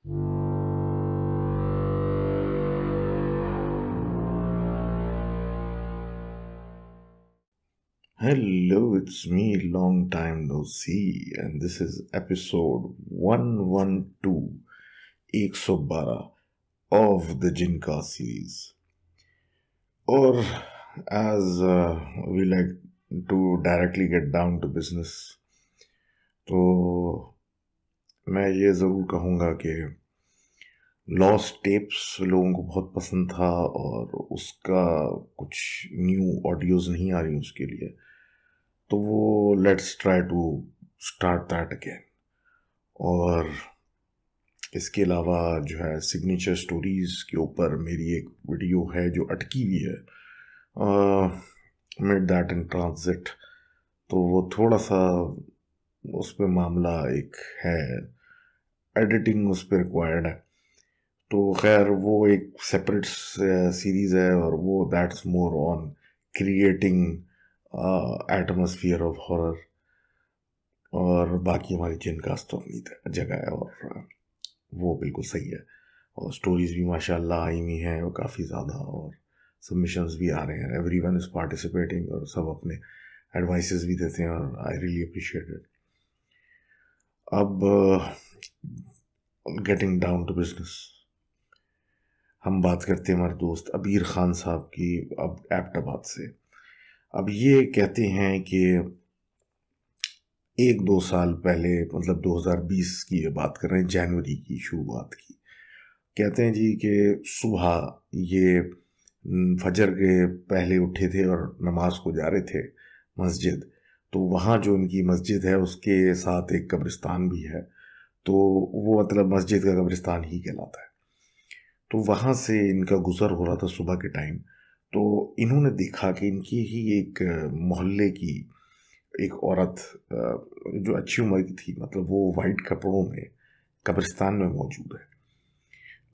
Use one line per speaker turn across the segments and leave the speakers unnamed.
Hello, it's me, long time no see, and this is episode 112, 112 of the Jinka series. Or, as we like to directly get down to business, तो मैं ये ज़रूर कहूँगा कि lost tapes लोगों को बहुत पसंद था और उसका कुछ न्यू ऑडियोज़ नहीं आ रही उसके लिए, तो वो let's try to start that again. और इसके अलावा जो है सिग्नेचर स्टोरीज़ के ऊपर मेरी एक वीडियो है जो अटकी हुई है, मिड दैट इन ट्रांजिट, तो वो थोड़ा सा उस पर मामला एक है, एडिटिंग उस पर रिक्वायर्ड है। तो खैर वो एक सेपरेट सीरीज़ है और वो that's more on creating atmosphere of horror, और बाकी हमारी जिनकास्ट तो अपनी जगह है और वो बिल्कुल सही है। और स्टोरीज़ भी माशाल्लाह आई हुई हैं और काफ़ी ज़्यादा, और सबमिशंस भी आ रहे हैं, एवरीवन इज़ पार्टिसिपेटिंग और सब अपने एडवाइसेस भी देते हैं और आई रियली अप्रिशिएट इट। अब गेटिंग डाउन टू बिजनेस, हम बात करते हैं हमारे दोस्त अबीर खान साहब की, अब एबटाबाद से। अब ये कहते हैं कि 1-2 साल पहले, मतलब 2020 की ये बात कर रहे हैं, जनवरी की शुरुआत की, कहते हैं जी कि सुबह ये फजर के पहले उठे थे और नमाज को जा रहे थे मस्जिद, तो वहाँ जो इनकी मस्जिद है उसके साथ एक कब्रिस्तान भी है, तो वो मतलब मस्जिद का कब्रिस्तान ही कहलाता है। तो वहाँ से इनका गुज़र हो रहा था सुबह के टाइम, तो इन्होंने देखा कि इनकी ही एक मोहल्ले की एक औरत जो अच्छी उम्र की थी, मतलब वो वाइट कपड़ों में कब्रिस्तान में मौजूद है।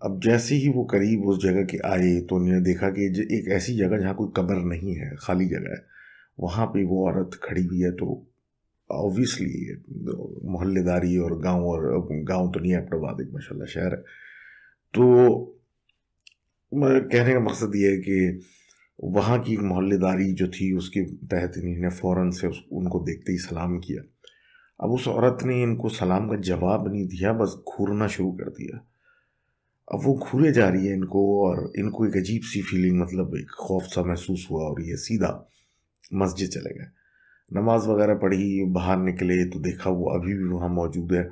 अब जैसे ही वो करीब उस जगह के आए तो उन्होंने देखा कि एक ऐसी जगह जहाँ कोई कब्र नहीं है, खाली जगह है, वहाँ पे वो औरत खड़ी हुई है। तो ऑब्वियसली मोहल्लेदारी और गांव तो नहीं है, एबटाबाद एक माशाल्लाह शहर है, तो मैं कहने का मकसद ये है कि वहाँ की मोहल्लेदारी जो थी उसके तहत इन्होंने फ़ौरन से उनको देखते ही सलाम किया। अब उस औरत ने इनको सलाम का जवाब नहीं दिया, बस घूरना शुरू कर दिया। अब वो घूरे जा रही है इनको, और इनको एक अजीब सी फीलिंग, मतलब एक खौफ सा महसूस हुआ, और ये सीधा मस्जिद चले गए, नमाज वगैरह पढ़ी, बाहर निकले तो देखा वो अभी भी वहाँ मौजूद है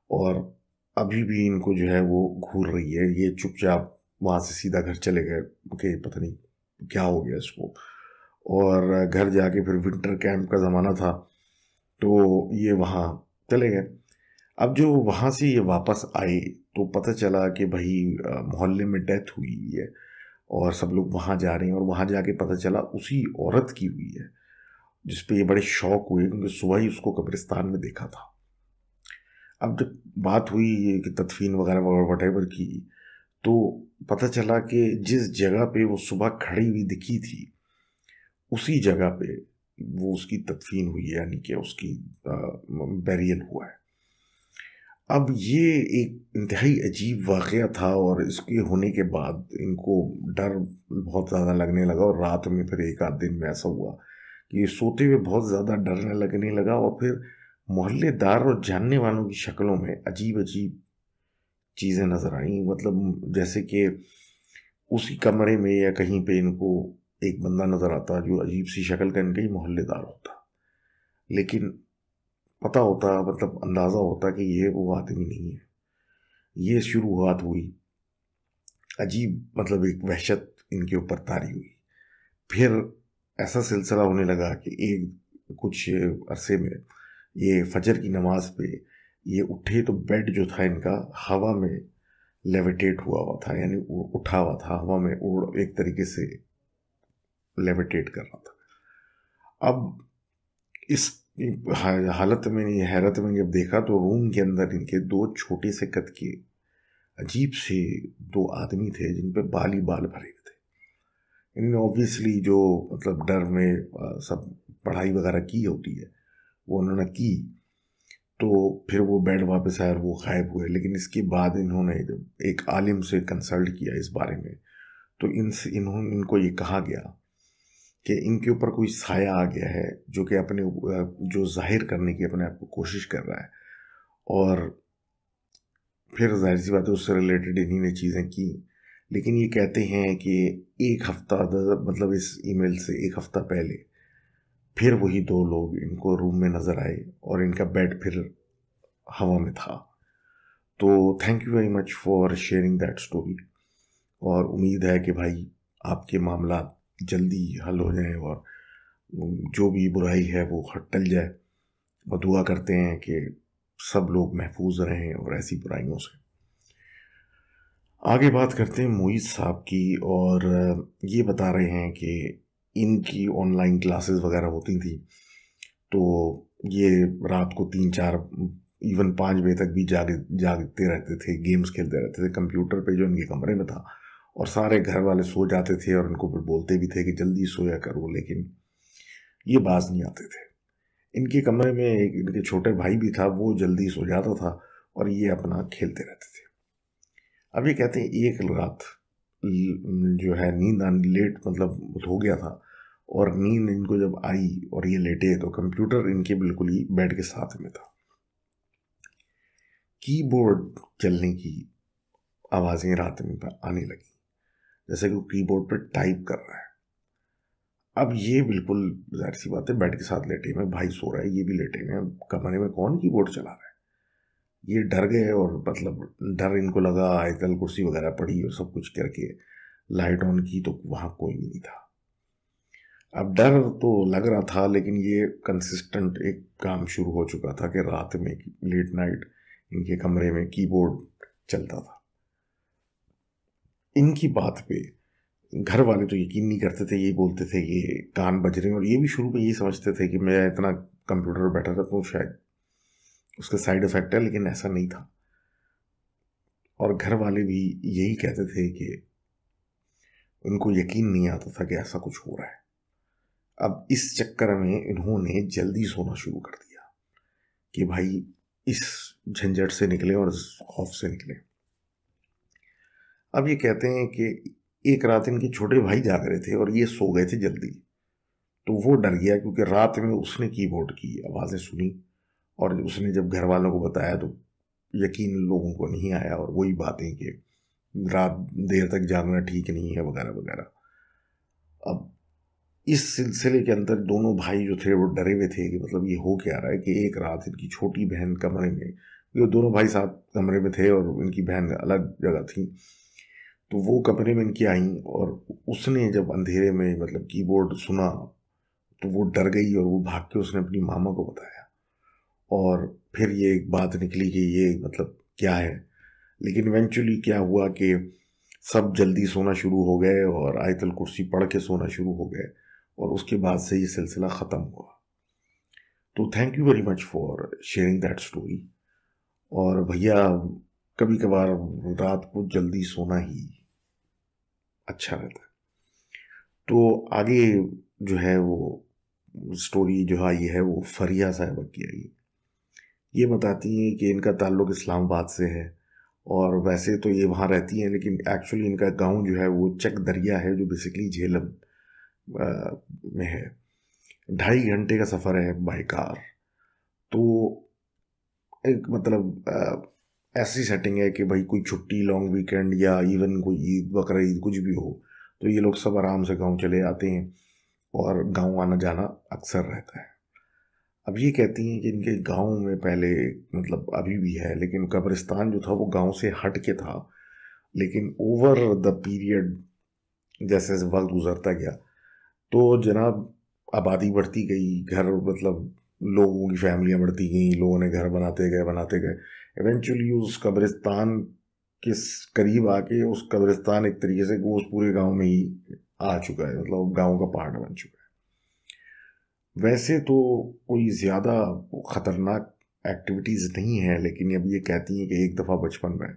और अभी भी इनको जो है वो घूर रही है। ये चुपचाप वहाँ से सीधा घर चले गए कि पता नहीं क्या हो गया इसको, और घर जाके फिर विंटर कैंप का ज़माना था, तो ये वहाँ चले गए। अब जो वहाँ से ये वापस आए तो पता चला कि भाई मोहल्ले में डेथ हुई है और सब लोग वहाँ जा रहे हैं, और वहाँ जाके पता चला उसी औरत की हुई है, जिस पे ये बड़े शौक हुए क्योंकि सुबह ही उसको कब्रिस्तान में देखा था। अब जब बात हुई कि तदफीन वगैरह वटेवर की, तो पता चला कि जिस जगह पे वो सुबह खड़ी हुई दिखी थी उसी जगह पे वो उसकी तदफीन हुई है, यानी कि उसकी बैरियल हुआ है। अब ये एक इंतहाई अजीब वाक़या था, और इसके होने के बाद इनको डर बहुत ज़्यादा लगने लगा, और रात में फिर एक आध दिन में ऐसा हुआ कि सोते हुए बहुत ज़्यादा डरने लगने लगा, और फिर मोहल्लेदार और जानने वालों की शक्लों में अजीब अजीब चीज़ें नज़र आईं, मतलब जैसे कि उसी कमरे में या कहीं पे इनको एक बंदा नज़र आता जो अजीब सी शक्ल का इनका ही मोहल्लेदार होता, लेकिन पता होता, मतलब अंदाज़ा होता कि ये वो आदमी नहीं है। ये शुरुआत हुई अजीब, मतलब एक वहशत इनके ऊपर तारी हुई। फिर ऐसा सिलसिला होने लगा कि एक कुछ अरसे में ये फजर की नमाज पे ये उठे तो बेड जो था इनका हवा में लेविटेट हुआ था, यानी उठा हुआ था हवा में, उड़ एक तरीके से लेविटेट कर रहा था। अब इस हालत में, हैरत में जब देखा तो रूम के अंदर इनके दो छोटे से कद के अजीब से दो आदमी थे जिन पे बाल ही बाल भरे हुए थे। इन्होंने ऑब्वियसली जो मतलब डर में सब पढ़ाई वगैरह की होती है वो उन्होंने की, तो फिर वो बेड वापस आया और वो गायब हुए। लेकिन इसके बाद इन्होंने जब एक आलिम से कंसल्ट किया इस बारे में, तो इनको ये कहा गया कि इनके ऊपर कोई साया आ गया है जो कि अपने जो जाहिर करने की अपने आप को कोशिश कर रहा है। और फिर जाहिर सी बात है उससे रिलेटेड इन्हीं ने चीज़ें की। लेकिन ये कहते हैं कि एक हफ्ता मतलब इस ईमेल से एक हफ्ता पहले फिर वही दो लोग इनको रूम में नज़र आए और इनका बेड फिर हवा में था। तो thank you very much for sharing that story, और उम्मीद है कि भाई आपके मामला जल्दी हल हो जाएं और जो भी बुराई है वो टल जाए। और दुआ करते हैं कि सब लोग महफूज रहें और ऐसी बुराइयों से। आगे बात करते हैं मोइज साहब की, और ये बता रहे हैं कि इनकी ऑनलाइन क्लासेस वगैरह होती थी, तो ये रात को 3-4 इवन 5 बजे तक भी जागते रहते थे, गेम्स खेलते रहते थे कंप्यूटर पे जो इनके कमरे में था। और सारे घर वाले सो जाते थे और इनको फिर बोलते भी थे कि जल्दी सोया करो, लेकिन ये बाज नहीं आते थे। इनके कमरे में एक इनके छोटे भाई भी था, वो जल्दी सो जाता था और ये अपना खेलते रहते थे। अब ये कहते हैं एक रात जो है नींद लेट मतलब हो गया था, और नींद इनको जब आई और ये लेटे तो कंप्यूटर इनके बिल्कुल ही बेड के साथ में था। कीबोर्ड चलने की आवाज़ें रात में आने लगी, जैसे कि वो कीबोर्ड पर टाइप कर रहा है। अब ये बिल्कुल जाहिर सी बात है बेड के साथ लेटे हुए, भाई सो रहा है, ये भी लेटे हुए हैं, कमरे में कौन कीबोर्ड चला रहा है। ये डर गए और मतलब डर इनको लगा, आयतल कुर्सी वगैरह पड़ी और सब कुछ करके लाइट ऑन की तो वहाँ कोई भी नहीं था। अब डर तो लग रहा था, लेकिन ये कंसिस्टेंट एक काम शुरू हो चुका था कि रात में लेट नाइट इनके कमरे में कीबोर्ड चलता था। इनकी बात पे घर वाले तो यकीन नहीं करते थे, ये बोलते थे कि कान बज रहे हैं, और ये भी शुरू में यही समझते थे कि मैं इतना कंप्यूटर पर बैठा रहता हूँ शायद उसका साइड इफेक्ट है, लेकिन ऐसा नहीं था। और घर वाले भी यही कहते थे कि उनको यकीन नहीं आता था कि ऐसा कुछ हो रहा है। अब इस चक्कर में इन्होंने जल्दी सोना शुरू कर दिया कि भाई इस झंझट से निकले और इस खौफ से निकले। अब ये कहते हैं कि एक रात इनके छोटे भाई जाग रहे थे और ये सो गए थे जल्दी, तो वो डर गया क्योंकि रात में उसने कीबोर्ड की आवाज़ें सुनी, और उसने जब घर वालों को बताया तो यकीन लोगों को नहीं आया, और वही बातें कि रात देर तक जागना ठीक नहीं है वगैरह वगैरह। अब इस सिलसिले के अंदर दोनों भाई जो थे वो डरे हुए थे कि मतलब ये हो क्या रहा है कि एक रात इनकी छोटी बहन कमरे में, ये दोनों भाई साथ कमरे में थे और इनकी बहन अलग जगह थी, तो वो कमरे में इनकी आई और उसने जब अंधेरे में मतलब कीबोर्ड सुना तो वो डर गई और वो भाग के उसने अपनी मामा को बताया। और फिर ये एक बात निकली कि ये मतलब क्या है, लेकिन इवेंचुअली क्या हुआ कि सब जल्दी सोना शुरू हो गए और आयतल कुर्सी पढ़ के सोना शुरू हो गए, और उसके बाद से ये सिलसिला ख़त्म हुआ। तो thank you very much for sharing that story. और भैया कभी कभार रात को जल्दी सोना ही अच्छा रहता है। तो आगे जो है वो स्टोरी जो आई है वो फरिया साहिबा की आई। ये बताती हैं कि इनका ताल्लुक इस्लामाबाद से है, और वैसे तो ये वहाँ रहती हैं, लेकिन एक्चुअली इनका गांव जो है वो चक दरिया है जो बेसिकली झेलम में है। 2.5 घंटे का सफ़र है बाई कार। तो एक मतलब ऐसी सेटिंग है कि भाई कोई छुट्टी लॉन्ग वीकेंड या इवन कोई ईद बकरीद कुछ भी हो तो ये लोग सब आराम से गांव चले आते हैं, और गांव आना जाना अक्सर रहता है। अब ये कहती हैं कि इनके गांव में पहले मतलब अभी भी है, लेकिन कब्रिस्तान जो था वो गांव से हट के था, लेकिन ओवर द पीरियड जैसे जैसे वक्त गुजरता गया तो जनाब आबादी बढ़ती गई, घर मतलब लोगों की फैमिलियां बढ़ती गई, लोगों ने घर बनाते गए। इवेंचुअली उस कब्रिस्तान के करीब आके उस कब्रिस्तान एक तरीके से वो उस पूरे गांव में ही आ चुका है, मतलब गांव का पार्ट बन चुका है। वैसे तो कोई ज़्यादा ख़तरनाक एक्टिविटीज़ नहीं है, लेकिन अब ये कहती हैं कि एक दफ़ा बचपन में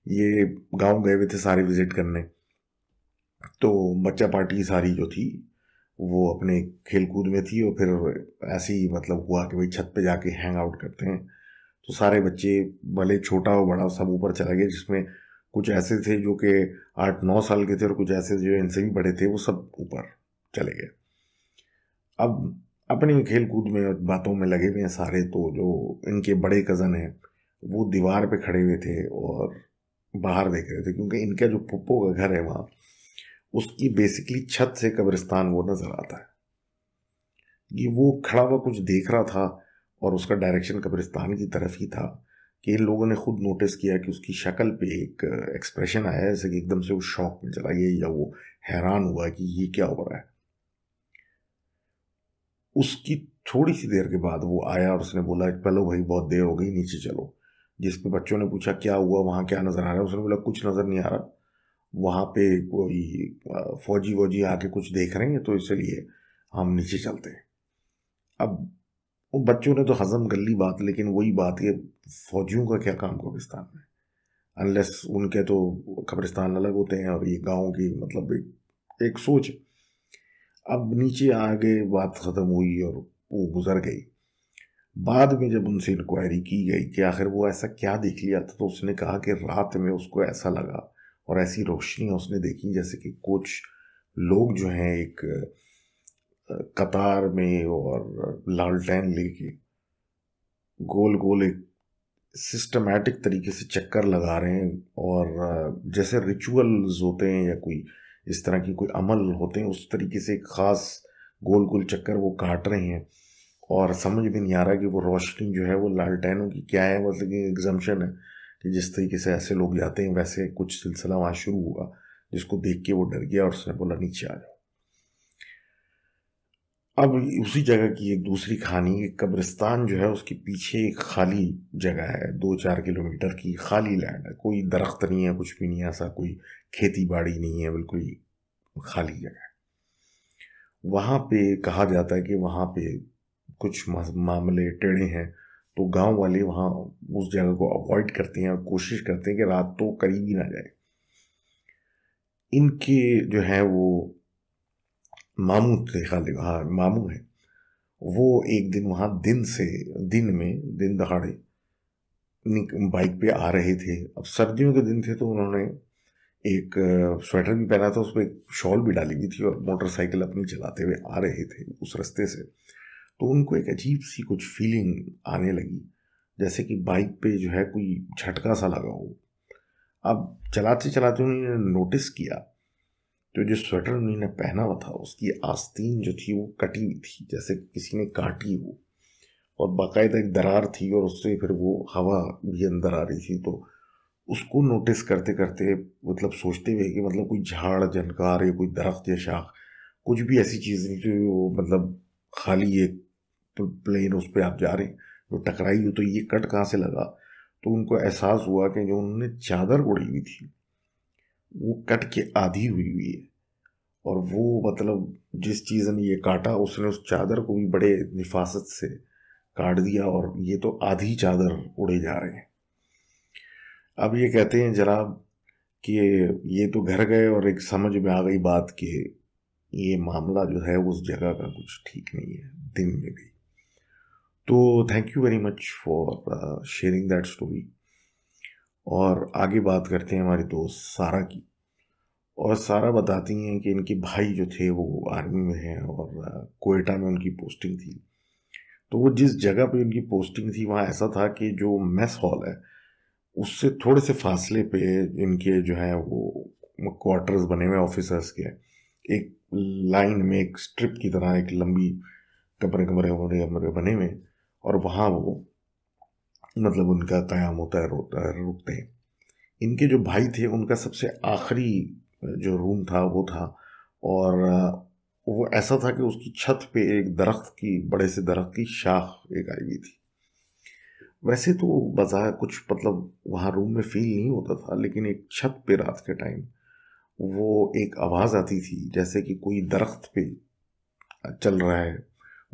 ये गांव गए हुए थे सारे विज़िट करने, तो बच्चा पार्टी सारी जो थी वो अपने खेल कूद में थी और फिर ऐसे ही मतलब हुआ कि भाई छत पे जाके हैंग आउट करते हैं। तो सारे बच्चे भले छोटा हो बड़ा सब ऊपर चले गए, जिसमें कुछ ऐसे थे जो कि 8-9 साल के थे और कुछ ऐसे जो इनसे भी बड़े थे, वो सब ऊपर चले गए। अब अपनी खेल कूद में बातों में लगे हुए हैं सारे। तो जो इनके बड़े कज़न हैं वो दीवार पे खड़े हुए थे और बाहर देख रहे थे, क्योंकि इनका जो पुप्पो का घर है वहाँ, उसकी बेसिकली छत से कब्रिस्तान वो नज़र आता है। कि वो खड़ा हुआ कुछ देख रहा था और उसका डायरेक्शन कब्रिस्तान की तरफ ही था कि इन लोगों ने खुद नोटिस किया कि उसकी शक्ल पे एक एक्सप्रेशन आया, जैसे कि एकदम से वो शॉक में चला गया या वो हैरान हुआ कि ये क्या हो रहा है। उसकी थोड़ी सी देर के बाद वो आया और उसने बोला, चलो भाई बहुत देर हो गई, नीचे चलो। जिस पे बच्चों ने पूछा क्या हुआ, वहाँ क्या नज़र आ रहा है, उसने बोला कुछ नज़र नहीं आ रहा, वहाँ पे कोई फौजी वौजी आके कुछ देख रहे हैं तो इसलिए हम नीचे चलते हैं। अब वो बच्चों ने तो हजम कर ली बात, लेकिन वही बात है, फौजियों का क्या काम कब्रिस्तान में, अनलेस उनके तो कब्रिस्तान अलग होते हैं और ये गाँव की मतलब एक सोच। अब नीचे आगे बात ख़त्म हुई और वो गुजर गई। बाद में जब उनसे इंक्वायरी की गई कि आखिर वो ऐसा क्या देख लिया था, तो उसने कहा कि रात में उसको ऐसा लगा और ऐसी रोशनियाँ उसने देखी जैसे कि कुछ लोग जो हैं एक कतार में और लालटेन लेके गोल गोल एक सिस्टमैटिक तरीके से चक्कर लगा रहे हैं, और जैसे रिचुअल्स होते हैं या कोई इस तरह की कोई अमल होते हैं, उस तरीके से एक ख़ास गोल गोल चक्कर वो काट रहे हैं। और समझ में नहीं आ रहा कि वो रोशनी जो है वो लालटेनों की क्या है, मतलब कि एग्जम्पशन है कि जिस तरीके से ऐसे लोग जाते हैं वैसे कुछ सिलसिला वहाँ शुरू हुआ, जिसको देख के वो डर गया और उसने बोला नीचे आ जाओ। अब उसी जगह की एक दूसरी कहानी, एक कब्रिस्तान जो है उसके पीछे एक खाली जगह है, 2-4 किलोमीटर की खाली लैंड है, कोई दरख्त नहीं है, कुछ भी नहीं है, ऐसा कोई खेती बाड़ी नहीं है, बिल्कुल ही खाली जगह है। वहाँ पे कहा जाता है कि वहाँ पे कुछ मामले टेढ़े हैं, तो गांव वाले वहाँ उस जगह को अवॉइड करते हैं और कोशिश करते हैं कि रात तो करीब ही ना जाए। इनके जो है वो मामू थे, खाली हाँ मामू है, वो एक दिन वहाँ दिन में दिन दहाड़े बाइक पे आ रहे थे। अब सर्दियों के दिन थे तो उन्होंने एक स्वेटर भी पहना था, उस पर एक शॉल भी डाली हुई थी और मोटरसाइकिल अपनी चलाते हुए आ रहे थे उस रास्ते से। तो उनको एक अजीब सी कुछ फीलिंग आने लगी, जैसे कि बाइक पे जो है कोई झटका सा लगा हो। अब चलाते चलाते उन्होंने नोटिस किया तो जो स्वेटर उन्होंने पहना हुआ था उसकी आस्तीन जो थी वो कटी हुई थी, जैसे किसी ने काटी हो, और बाकायदा एक दरार थी और उससे फिर वो हवा भी अंदर आ रही थी। तो उसको नोटिस करते करते मतलब सोचते हुए कि मतलब कोई झाड़ झनकार या कोई दरख्त या शाख कुछ भी ऐसी चीज़ नहीं थी, वो मतलब खाली एक प्लेन उस पर आप जा रहे हैं जो टकराई हो, तो ये कट कहाँ से लगा। तो उनको एहसास हुआ कि जो उन्होंने चादर ओढ़ी हुई थी वो कट के आधी हुई हुई है, और वो मतलब जिस चीज़ ने ये काटा उसने उस चादर को भी बड़े निफासत से काट दिया, और ये तो आधी चादर उड़े जा रहे हैं। अब ये कहते हैं जनाब कि ये तो घर गए और एक समझ में आ गई बात कि ये मामला जो है उस जगह का कुछ ठीक नहीं है दिन में भी। तो thank you very much for sharing that story. और आगे बात करते हैं हमारी दोस्त सारा की। और सारा बताती हैं कि इनके भाई जो थे वो आर्मी में हैं और कोयटा में उनकी पोस्टिंग थी। तो वो जिस जगह पे उनकी पोस्टिंग थी वहाँ ऐसा था कि जो मेस हॉल है उससे थोड़े से फासले पे इनके जो है वो क्वार्टर्स बने हुए ऑफिसर्स के, एक लाइन में एक स्ट्रिप की तरह एक लंबी कमरे कमरे कमरे कमरे बने हुए, और वहाँ वो मतलब उनका क़याम होता है, रोता है, रुकते हैं। इनके जो भाई थे उनका सबसे आखिरी जो रूम था वो था, और वो ऐसा था कि उसकी छत पे एक दरख्त की बड़े से दरख्त की शाख एक आई हुई थी। वैसे तो बाजार कुछ मतलब वहाँ रूम में फील नहीं होता था, लेकिन एक छत पे रात के टाइम वो एक आवाज़ आती थी जैसे कि कोई दरख्त पे चल रहा है,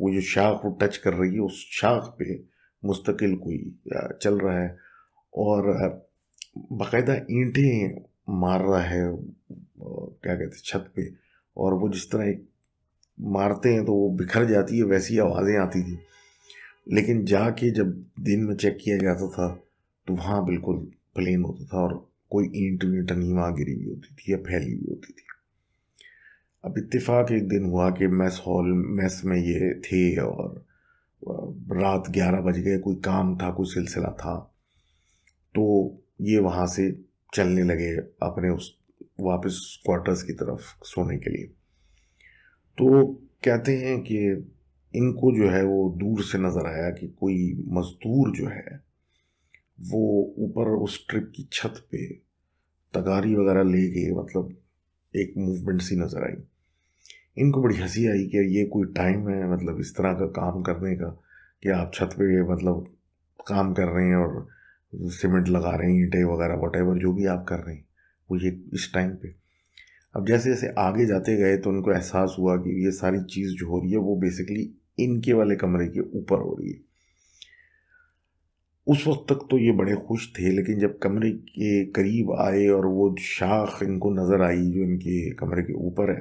वो जो शाख वो टच कर रही है उस शाख पे मुस्तकिल कोई चल रहा है, और बाकायदा ईंटें मार रहा है क्या कहते हैं छत पे। और वो जिस तरह एक मारते हैं तो वो बिखर जाती है, वैसी आवाज़ें आती थी। लेकिन जाके जब दिन में चेक किया जाता था तो वहाँ बिल्कुल प्लेन होता था और कोई ईंट वींट नहीं वहाँ गिरी हुई होती थी या फैली हुई होती थी। अब इत्तेफाक एक दिन हुआ कि मेस में ये थे और रात 11 बज गए, कोई काम था, कोई सिलसिला था, तो ये वहाँ से चलने लगे अपने उस वापस क्वार्टर्स की तरफ सोने के लिए। तो कहते हैं कि इनको जो है वो दूर से नज़र आया कि कोई मजदूर जो है वो ऊपर उस ट्रिप की छत पे तगारी वगैरह ले गए, मतलब एक मूवमेंट सी नज़र आई। इनको बड़ी हंसी आई कि ये कोई टाइम है मतलब इस तरह का काम करने का, कि आप छत पे मतलब काम कर रहे हैं और सीमेंट लगा रहे हैं, ईंटें वगैरह वटेवर जो भी आप कर रहे हैं वो ये इस टाइम पे। अब जैसे जैसे आगे जाते गए तो उनको एहसास हुआ कि ये सारी चीज़ जो हो रही है वो बेसिकली इनके वाले कमरे के ऊपर हो रही है। उस वक्त तक तो ये बड़े खुश थे, लेकिन जब कमरे के करीब आए और वो शाख इनको नज़र आई जो इनके कमरे के ऊपर है,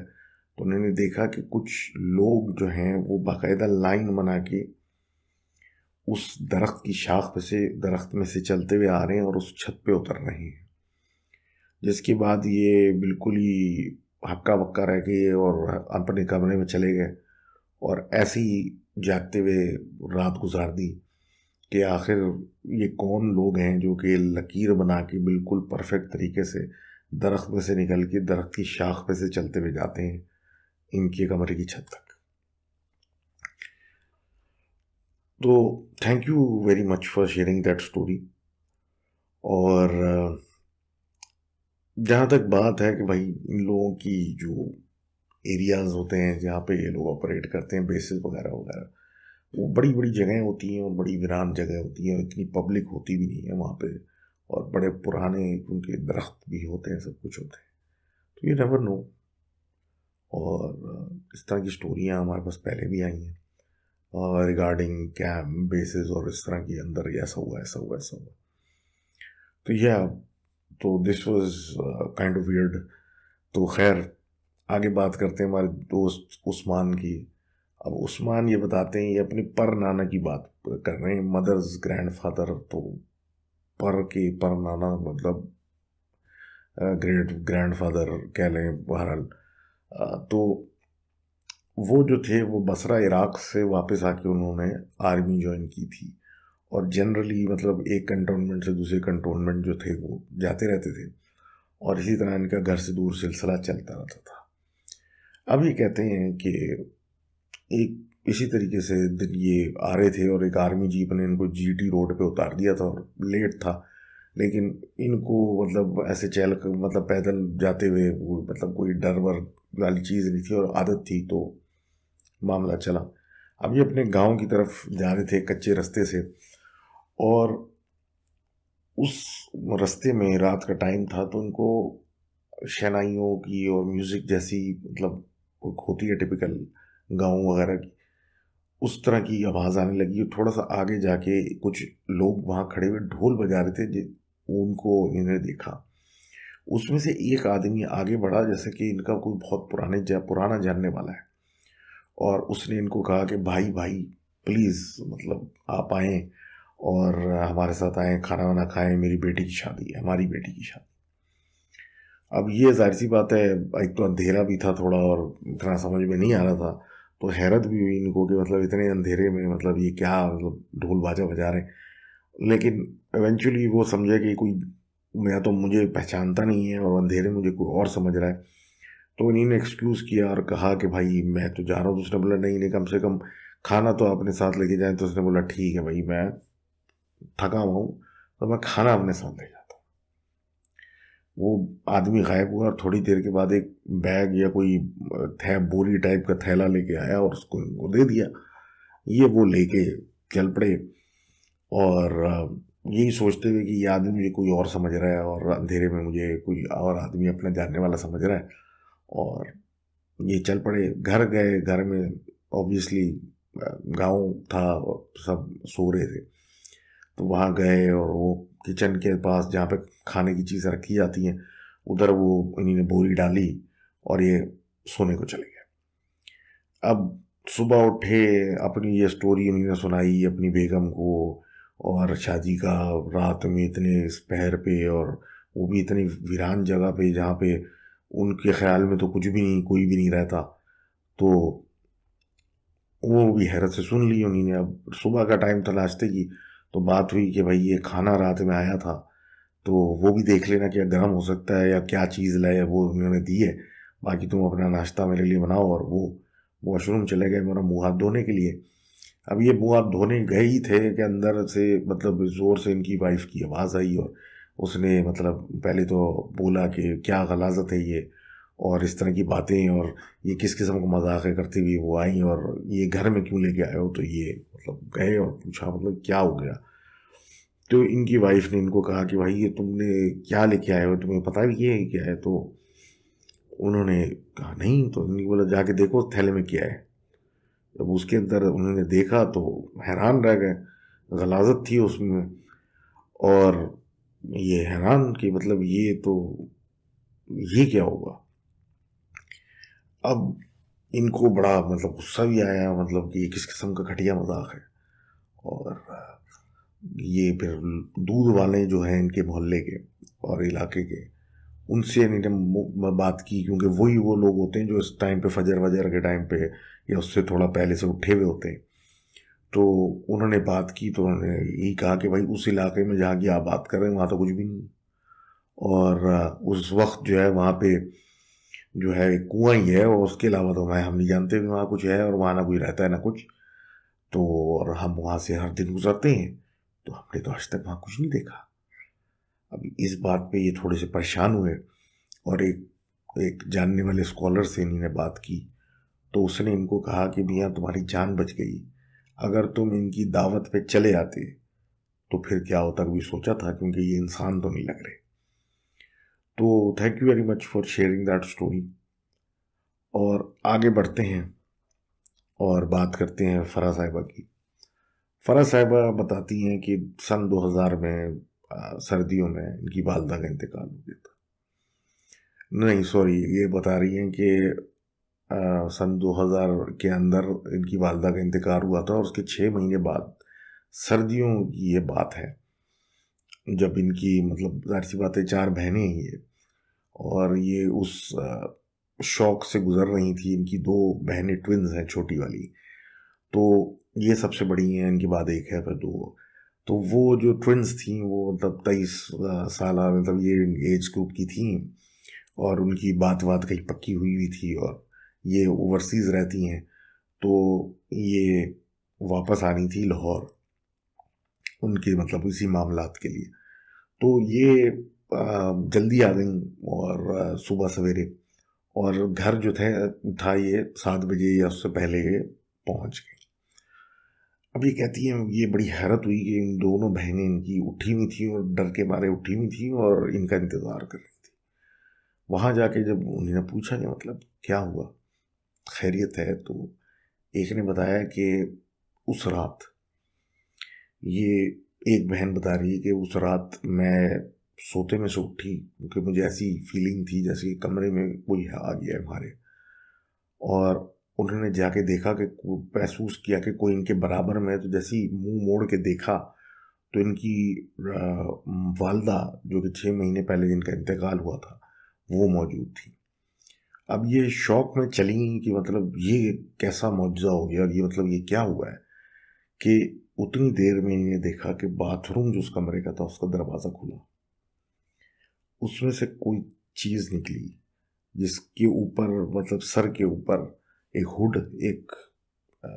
तो उन्होंने देखा कि कुछ लोग जो हैं वो बाकायदा लाइन बना के उस दरख्त की शाख पे से दरख्त में से चलते हुए आ रहे हैं और उस छत पे उतर रहे हैं। जिसके बाद ये बिल्कुल ही हक्का बक्का रह गए और अपने कमरे में चले गए और ऐसे ही जागते हुए रात गुजार दी कि आखिर ये कौन लोग हैं जो कि लकीर बना के बिल्कुल परफेक्ट तरीके से दरख्त में से निकल के दरख्त की शाख पे से चलते हुए जाते हैं इनके कमरे की छत तक। तो thank you very much for sharing that story. और जहाँ तक बात है कि भाई इन लोगों की जो एरियाज होते हैं जहाँ पे ये लोग ऑपरेट करते हैं, बेसिस वगैरह वगैरह, वो बड़ी बड़ी जगहें होती हैं और बड़ी वीरान जगह होती हैं और इतनी पब्लिक होती भी नहीं है वहाँ पे, और बड़े पुराने उनके दरख्त भी होते हैं, सब कुछ होते हैं, तो ये नेवर नो। और इस तरह की स्टोरियाँ हमारे पास पहले भी आई हैं और रिगार्डिंग कैम्प बेसिस और इस तरह की अंदर ऐसा हुआ ऐसा हुआ ऐसा हुआ। तो यह तो this was kind of weird. तो खैर आगे बात करते हैं हमारे दोस्त उस्मान की। अब उस्मान ये बताते हैं, ये अपनी पर नाना की बात कर रहे हैं, मदर्स ग्रैंडफादर। तो पर के पर नाना मतलब ग्रेट ग्रैंडफादर कह लें, बहरहाल। तो वो जो थे वो बसरा इराक़ से वापस आके उन्होंने आर्मी ज्वाइन की थी और जनरली मतलब एक कंटोनमेंट से दूसरे कंटोनमेंट जो थे वो जाते रहते थे और इसी तरह इनका घर से दूर सिलसिला चलता रहता था। अब ये कहते हैं कि एक इसी तरीके से दिन ये आ रहे थे और एक आर्मी जीप ने इनको जीटी रोड पे उतार दिया था और लेट था, लेकिन इनको मतलब ऐसे मतलब पैदल जाते हुए वो मतलब कोई डर वर वाली चीज़ नहीं थी और आदत थी, तो मामला चला। अब ये अपने गांव की तरफ जा रहे थे कच्चे रास्ते से और उस रास्ते में रात का टाइम था, तो उनको शहनाइयों की और म्यूज़िक जैसी मतलब होती है टिपिकल गाँव वगैरह की, उस तरह की आवाज़ आने लगी। थोड़ा सा आगे जाके कुछ लोग वहाँ खड़े हुए ढोल बजा रहे थे, उनको इन्हें देखा। उसमें से एक आदमी आगे बढ़ा जैसे कि इनका कोई बहुत पुराना जानने वाला है, और उसने इनको कहा कि भाई भाई प्लीज़ मतलब आप आएँ और हमारे साथ आएँ, खाना वाना खाएँ, मेरी बेटी की शादी है, हमारी बेटी की शादी। अब ये जाहिर सी बात है, एक तो अंधेरा भी था थोड़ा और इतना समझ में नहीं आ रहा था, तो हैरत भी हुई इनको कि मतलब इतने अंधेरे में मतलब ये क्या मतलब ढोल बाजा बजा रहे हैं। लेकिन इवेंचुअली वो समझे कि कोई या तो मुझे पहचानता नहीं है और अंधेरे में मुझे कोई और समझ रहा है, तो इन्हीं ने एक्सक्यूज़ किया और कहा कि भाई मैं तो जा रहा हूँ। तो उसने बोला नहीं नहीं, कम से कम खाना तो अपने साथ लेके जाएं। तो उसने बोला ठीक है भाई, मैं थका हुआ हूँ तो मैं खाना अपने साथ ले जाता हूँ। वो आदमी गायब हुआ और थोड़ी देर के बाद एक बैग या कोई बोरी टाइप का थैला लेके आया और उसको इनको दे दिया। ये वो लेके चल पड़े और यही सोचते हुए कि ये आदमी मुझे कोई और समझ रहा है और अंधेरे में मुझे कोई और आदमी अपना जानने वाला समझ रहा है, और ये चल पड़े। घर गए, घर में ऑब्वियसली गांव था और सब सो रहे थे, तो वहाँ गए और वो किचन के पास जहाँ पे खाने की चीज़ें रखी जाती हैं उधर वो इन्हीं ने बोरी डाली और ये सोने को चले गए। अब सुबह उठे, अपनी ये स्टोरी उन्होंने सुनाई अपनी बेगम को, और शादी का रात में इतने इस पहर पे, और वो भी इतनी वीरान जगह पे जहाँ पे उनके ख्याल में तो कुछ भी नहीं, कोई भी नहीं रहता। तो वो भी हैरत से सुन ली उन्हीं ने। अब सुबह का टाइम था नाश्ते की, तो बात हुई कि भाई ये खाना रात में आया था, तो वो भी देख लेना क्या गर्म हो सकता है या क्या चीज़ लाए, वो उन्होंने दी है। बाकी तुम अपना नाश्ता मेरे लिए बनाओ। और वो वॉशरूम चले गए मेरा मुंह हाथ धोने के लिए। अब ये मुंह हाथ धोने गए ही थे कि अंदर से मतलब ज़ोर से इनकी वाइफ की आवाज़ आई, और उसने मतलब पहले तो बोला कि क्या गलाजत है ये, और इस तरह की बातें, और ये किस किस्म का मजाक है करती हुई वो आई, और ये घर में क्यों लेके आए हो। तो ये मतलब गए और पूछा मतलब क्या हो गया। तो इनकी वाइफ ने इनको कहा कि भाई ये तुमने क्या लेके आए हो, तुम्हें पता भी ये है क्या है। तो उन्होंने कहा नहीं। तो इन्होंने बोला जाके देखो थैले में क्या है। जब उसके अंदर उन्होंने देखा तो हैरान रह गए, गलाजत थी उसमें। और ये हैरान कि मतलब ये तो, ये क्या होगा। अब इनको बड़ा मतलब गुस्सा भी आया, मतलब कि ये किस किस्म का घटिया मजाक है। और ये फिर दूध वाले जो हैं इनके मोहल्ले के और इलाके के, उनसे इन्होंने बात की, क्योंकि वही वो लोग होते हैं जो इस टाइम पे फजर वजर के टाइम पे या उससे थोड़ा पहले से उठे हुए होते हैं। तो उन्होंने बात की, तो उन्होंने यही कहा कि भाई उस इलाके में जहाँ की आप बात कर रहे हैं वहाँ तो कुछ भी नहीं। और उस वक्त जो है वहाँ पे जो है एक कुआं ही है, और उसके अलावा तो मैं हम नहीं जानते भी वहाँ कुछ है, और वहाँ ना कोई रहता है ना कुछ। तो और हम वहाँ से हर दिन गुजरते हैं, तो हमने तो आज तक वहाँ कुछ नहीं देखा। अब इस बात पे ये थोड़े से परेशान हुए, और एक एक जानने वाले स्कॉलर से इन्हीं ने बात की। तो उसने इनको कहा कि मियाँ तुम्हारी जान बच गई, अगर तुम इनकी दावत पे चले आते तो फिर क्या होता कभी सोचा था, क्योंकि ये इंसान तो नहीं लग रहे। तो thank you very much for sharing that story. और आगे बढ़ते हैं और बात करते हैं फराह साहिबा की। फराह साहिबा बताती हैं कि सन 2000 में सर्दियों में इनकी वालदा का इंतकाल हो गया था। नहीं सॉरी, ये बता रही हैं कि सन 2000 के अंदर इनकी वालदा का इंतकाल हुआ था, और उसके 6 महीने बाद सर्दियों की ये बात है, जब इनकी मतलब जाहिर सी बात है 4 बहनें हैं ये, और ये उस शौक से गुजर रही थी। इनकी 2 बहनें ट्विन्स हैं छोटी वाली, तो ये सबसे बड़ी हैं, इनके बाद एक है फिर 2। तो वो जो ट्विन्स थी वो मतलब 23 साल मतलब ये एज ग्रुप की थी, और उनकी बात बात कहीं पक्की हुई हुई थी, और ये ओवरसीज रहती हैं। तो ये वापस आनी थी लाहौर उनके मतलब इसी मामलात के लिए। तो ये जल्दी आ गई, और सुबह सवेरे, और घर जो था ये 7 बजे या उससे पहले ये पहुंच गई। अब ये कहती हैं ये बड़ी हैरत हुई कि इन दोनों बहनें इनकी उठी हुई थी, और डर के मारे उठी हुई थी, और इनका इंतज़ार कर रही थी। वहां जाके जब उन्होंने पूछा कि मतलब क्या हुआ, खैरियत है, तो एक ने बताया कि उस रात, ये एक बहन बता रही है कि उस रात मैं सोते में से उठी, क्योंकि मुझे ऐसी फीलिंग थी जैसे कमरे में कोई आ गया है हमारे। और उन्होंने जाके देखा कि महसूस किया कि कोई इनके बराबर में है। तो जैसे ही मुंह मोड़ के देखा तो इनकी वालदा, जो कि 6 महीने पहले जिनका इंतकाल हुआ था, वो मौजूद थी। अब ये शौक में चली कि मतलब ये कैसा मौजूदा हो गया, और ये मतलब ये क्या हुआ है कि उतनी देर में इन्हें देखा कि बाथरूम जो उस कमरे का था उसका दरवाज़ा खुला, उसमें से कोई चीज़ निकली, जिसके ऊपर मतलब सर के ऊपर एक हुड, एक अ,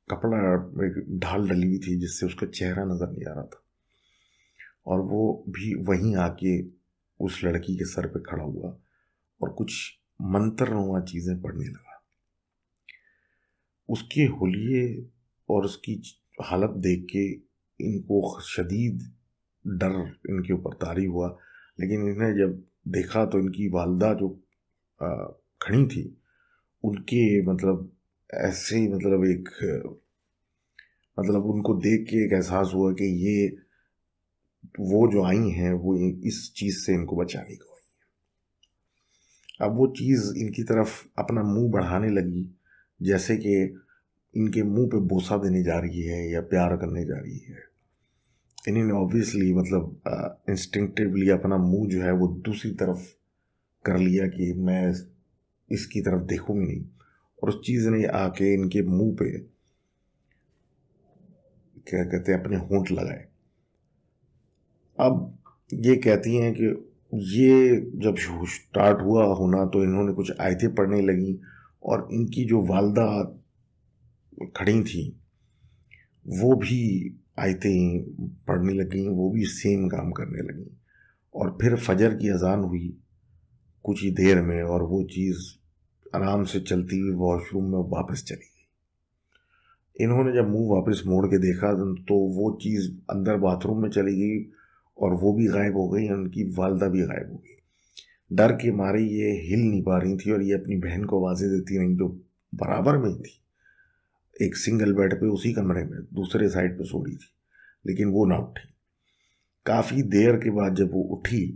कपड़ा, एक ढाल डली हुई थी जिससे उसका चेहरा नजर नहीं आ रहा था। और वो भी वहीं आके उस लड़की के सर पे खड़ा हुआ और कुछ मंत्रनुमा चीजें पढ़ने लगा। उसके हुलिये और उसकी हालत देख के इनको शदीद डर इनके ऊपर तारी हुआ। लेकिन इन्हें जब देखा तो इनकी वालदा जो अ, खड़ी थी, उनके मतलब ऐसे ही मतलब एक मतलब उनको देख के एक एहसास हुआ कि ये वो जो आई हैं वो इस चीज़ से इनको बचाने को आई। अब वो चीज़ इनकी तरफ अपना मुंह बढ़ाने लगी, जैसे कि इनके मुंह पे बोसा देने जा रही है या प्यार करने जा रही है। इन्होंने ऑब्वियसली मतलब इंस्टिंक्टिवली अपना मुंह जो है वो दूसरी तरफ कर लिया कि मैं इसकी तरफ देखूंगी नहीं, और उस चीज़ ने आके इनके मुंह पे क्या कहते हैं अपने होंठ लगाए। अब ये कहती हैं कि ये जब स्टार्ट हुआ होना तो इन्होंने कुछ आयतें पढ़ने लगी, और इनकी जो वालदा खड़ी थी वो भी आयतें पढ़ने लगी, वो भी सेम काम करने लगी। और फिर फजर की अजान हुई कुछ ही देर में, और वो चीज़ आराम से चलती हुई वॉशरूम में वापस चली गई। इन्होंने जब मुंह वापस मोड़ के देखा तो वो चीज़ अंदर बाथरूम में चली गई, और वो भी गायब हो गई, उनकी वालदा भी गायब हो गई। डर के मारे ये हिल नहीं पा रही थी, और ये अपनी बहन को आवाज़ें देती रहीं जो बराबर में ही थी, एक सिंगल बेड पे उसी कमरे में दूसरे साइड पे सो रही थी, लेकिन वो ना उठी। काफ़ी देर के बाद जब वो उठी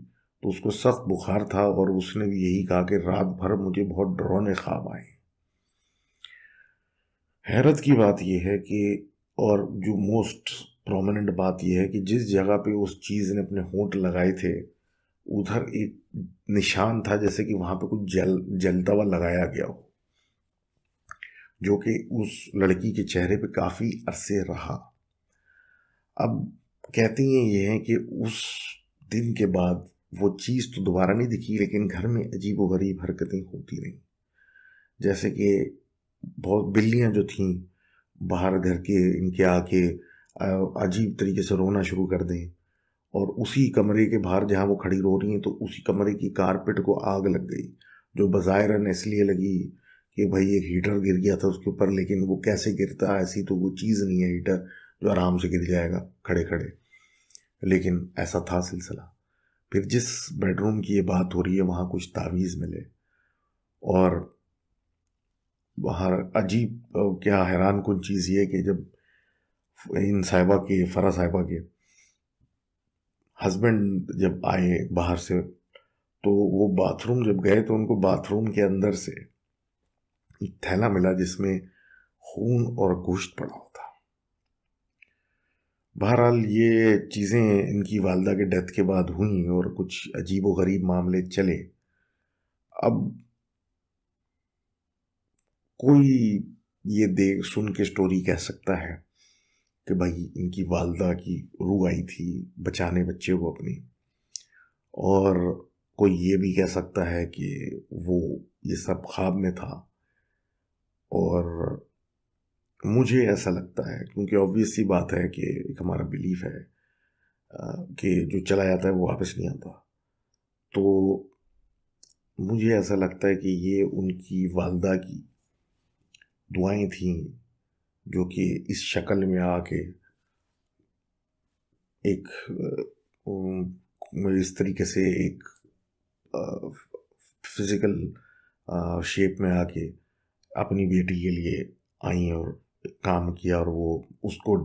तो उसको सख्त बुखार था, और उसने भी यही कहा कि रात भर मुझे बहुत डरावने ख्वाब आए। हैरत की बात यह है कि, और जो मोस्ट प्रोमिनेंट बात यह है कि जिस जगह पे उस चीज़ ने अपने होंठ लगाए थे उधर एक निशान था, जैसे कि वहां पे कुछ जलता हुआ लगाया गया हो, जो कि उस लड़की के चेहरे पे काफ़ी अरसे रहा। अब कहती हैं ये है कि उस दिन के बाद वो चीज़ तो दोबारा नहीं दिखी, लेकिन घर में अजीब व गरीब हरकतें होती रहीं। जैसे कि बहुत बिल्लियां जो थीं बाहर घर के इनके आके अजीब तरीके से रोना शुरू कर दें, और उसी कमरे के बाहर जहाँ वो खड़ी रो रही हैं तो उसी कमरे की कारपेट को आग लग गई, जो बज़ाहिरन इसलिए लगी कि भाई एक हीटर गिर गया था उसके ऊपर, लेकिन वो कैसे गिरता है, ऐसी तो वो चीज़ नहीं है हीटर जो आराम से गिर जाएगा खड़े खड़े, लेकिन ऐसा था सिलसिला। फिर जिस बेडरूम की ये बात हो रही है वहाँ कुछ तावीज़ मिले, और बाहर अजीब क्या हैरान कुन चीज़ ये कि जब इन साहिबा के फरा साहिबा के हस्बैंड जब आए बाहर से, तो वो बाथरूम जब गए तो उनको बाथरूम के अंदर से एक थैला मिला जिसमें खून और गोश्त पड़ा हुआ था। बहरहाल ये चीज़ें इनकी वालदा के डेथ के बाद हुई और कुछ अजीब व गरीब मामले चले। अब कोई ये देख सुन के स्टोरी कह सकता है कि भाई इनकी वालदा की रूह आई थी बचाने बच्चे को अपनी, और कोई ये भी कह सकता है कि वो ये सब ख्वाब में था। और मुझे ऐसा लगता है, क्योंकि ऑब्वियस सी बात है कि एक हमारा बिलीफ है कि जो चला जाता है वो वापस नहीं आता, तो मुझे ऐसा लगता है कि ये उनकी वालदा की दुआएं थीं जो कि इस शक्ल में आके एक इस तरीके से एक फिजिकल शेप में आके अपनी बेटी के लिए आई और काम किया, और वो उसको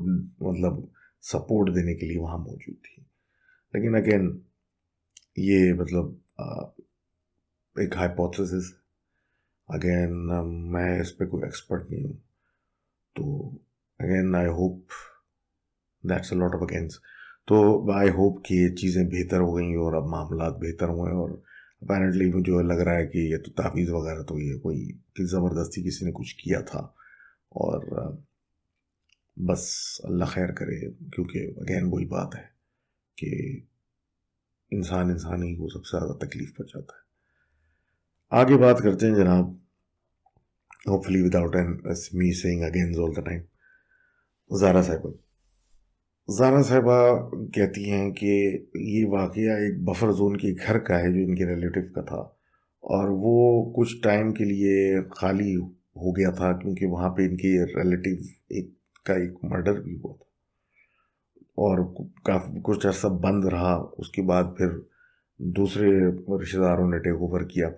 मतलब सपोर्ट देने के लिए वहाँ मौजूद थी। लेकिन अगेन ये मतलब एक हाइपोथेसिस, अगेन मैं इस पे कोई एक्सपर्ट नहीं हूँ, तो again I hope that's a lot of against. तो आई होप कि ये चीज़ें बेहतर हो गई और अब मामला बेहतर हुए, और अपेरेंटली मुझे लग रहा है कि ये तो तावीज़ वगैरह तो ये कोई कि ज़बरदस्ती किसी ने कुछ किया था, और बस अल्लाह खैर करे, क्योंकि अगेन वही बात है कि इंसान ही को सबसे ज़्यादा तकलीफ़ पहुँचाता है। आगे बात करते हैं जनाब, hopefully without an me saying against all the time, Zara साहिबा कहती हैं कि ये वाक़या एक बफर जोन के घर का है जो इनके रिलेटिव का था, और वो कुछ टाइम के लिए खाली हो गया था क्योंकि वहाँ पे इनके रिलेटिव एक मर्डर भी हुआ था, और काफ़ी कुछ अर्सा बंद रहा। उसके बाद फिर दूसरे रिश्तेदारों ने टेक ओवर किया,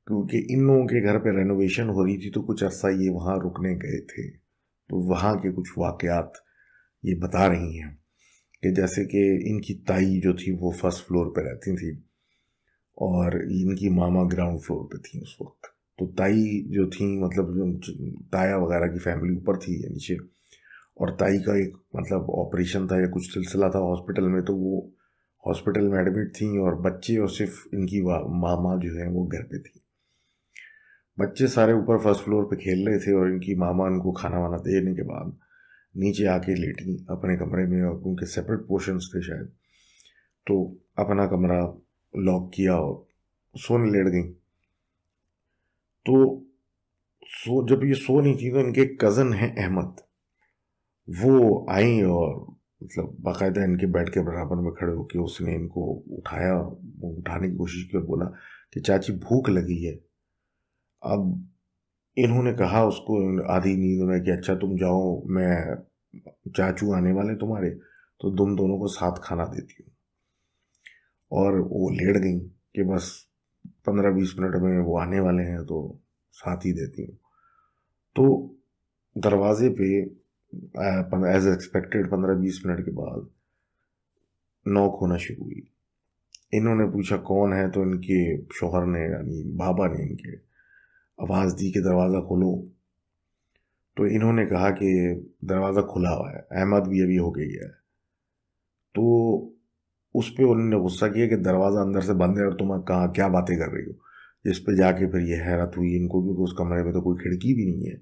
क्योंकि इन लोगों के घर पे रेनोवेशन हो रही थी, तो कुछ अर्सा ये वहाँ रुकने गए थे। तो वहाँ के कुछ वाक़यात ये बता रही हैं कि जैसे कि इनकी ताई जो थी वो फर्स्ट फ्लोर पे रहती थी, और इनकी मामा ग्राउंड फ्लोर पे थी उस वक्त। तो ताई जो थी, मतलब ताया वगैरह की फैमिली ऊपर थी या नीचे, और ताई का एक मतलब ऑपरेशन था या कुछ सिलसिला था हॉस्पिटल में, तो वो हॉस्पिटल में एडमिट थी, और बच्चे और सिर्फ इनकी मामा जो है वो घर पे थी। बच्चे सारे ऊपर फर्स्ट फ्लोर पे खेल रहे थे, और इनकी मामा उनको खाना वाना देने के बाद नीचे आके लेटी अपने कमरे में, और उनके सेपरेट पोर्शंस थे शायद, तो अपना कमरा लॉक किया और सोने लेट गई। तो जब ये सो नहीं थी तो इनके कज़न हैं अहमद, वो आई और मतलब बाकायदा इनके बेड के बराबर में खड़े होकर उसने इनको उठाया, उठाने की कोशिश की और बोला कि चाची भूख लगी है। अब इन्होंने कहा उसको आधी नींद में कि अच्छा तुम जाओ, मैं चाचू आने वाले तुम्हारे, तो तुम दोनों को साथ खाना देती हूँ। और वो लेट गई कि बस 15-20 मिनट में वो आने वाले हैं तो साथ ही देती हूँ। तो दरवाजे पे एज एक्सपेक्टेड 15-20 मिनट के बाद नॉक होना शुरू हुई। इन्होंने पूछा कौन है, तो इनके शौहर ने यानी बाबा ने इनके आवाज़ दी कि दरवाज़ा खोलो। तो इन्होंने कहा कि दरवाज़ा खुला हुआ है, अहमद भी अभी होके गया है। तो उस पर उन्होंने गुस्सा किया कि दरवाज़ा अंदर से बंद है और तुम कहाँ क्या बातें कर रही हो। जिस पे जाके फिर ये हैरत हुई इनको, क्योंकि उस कमरे में तो कोई खिड़की भी नहीं है,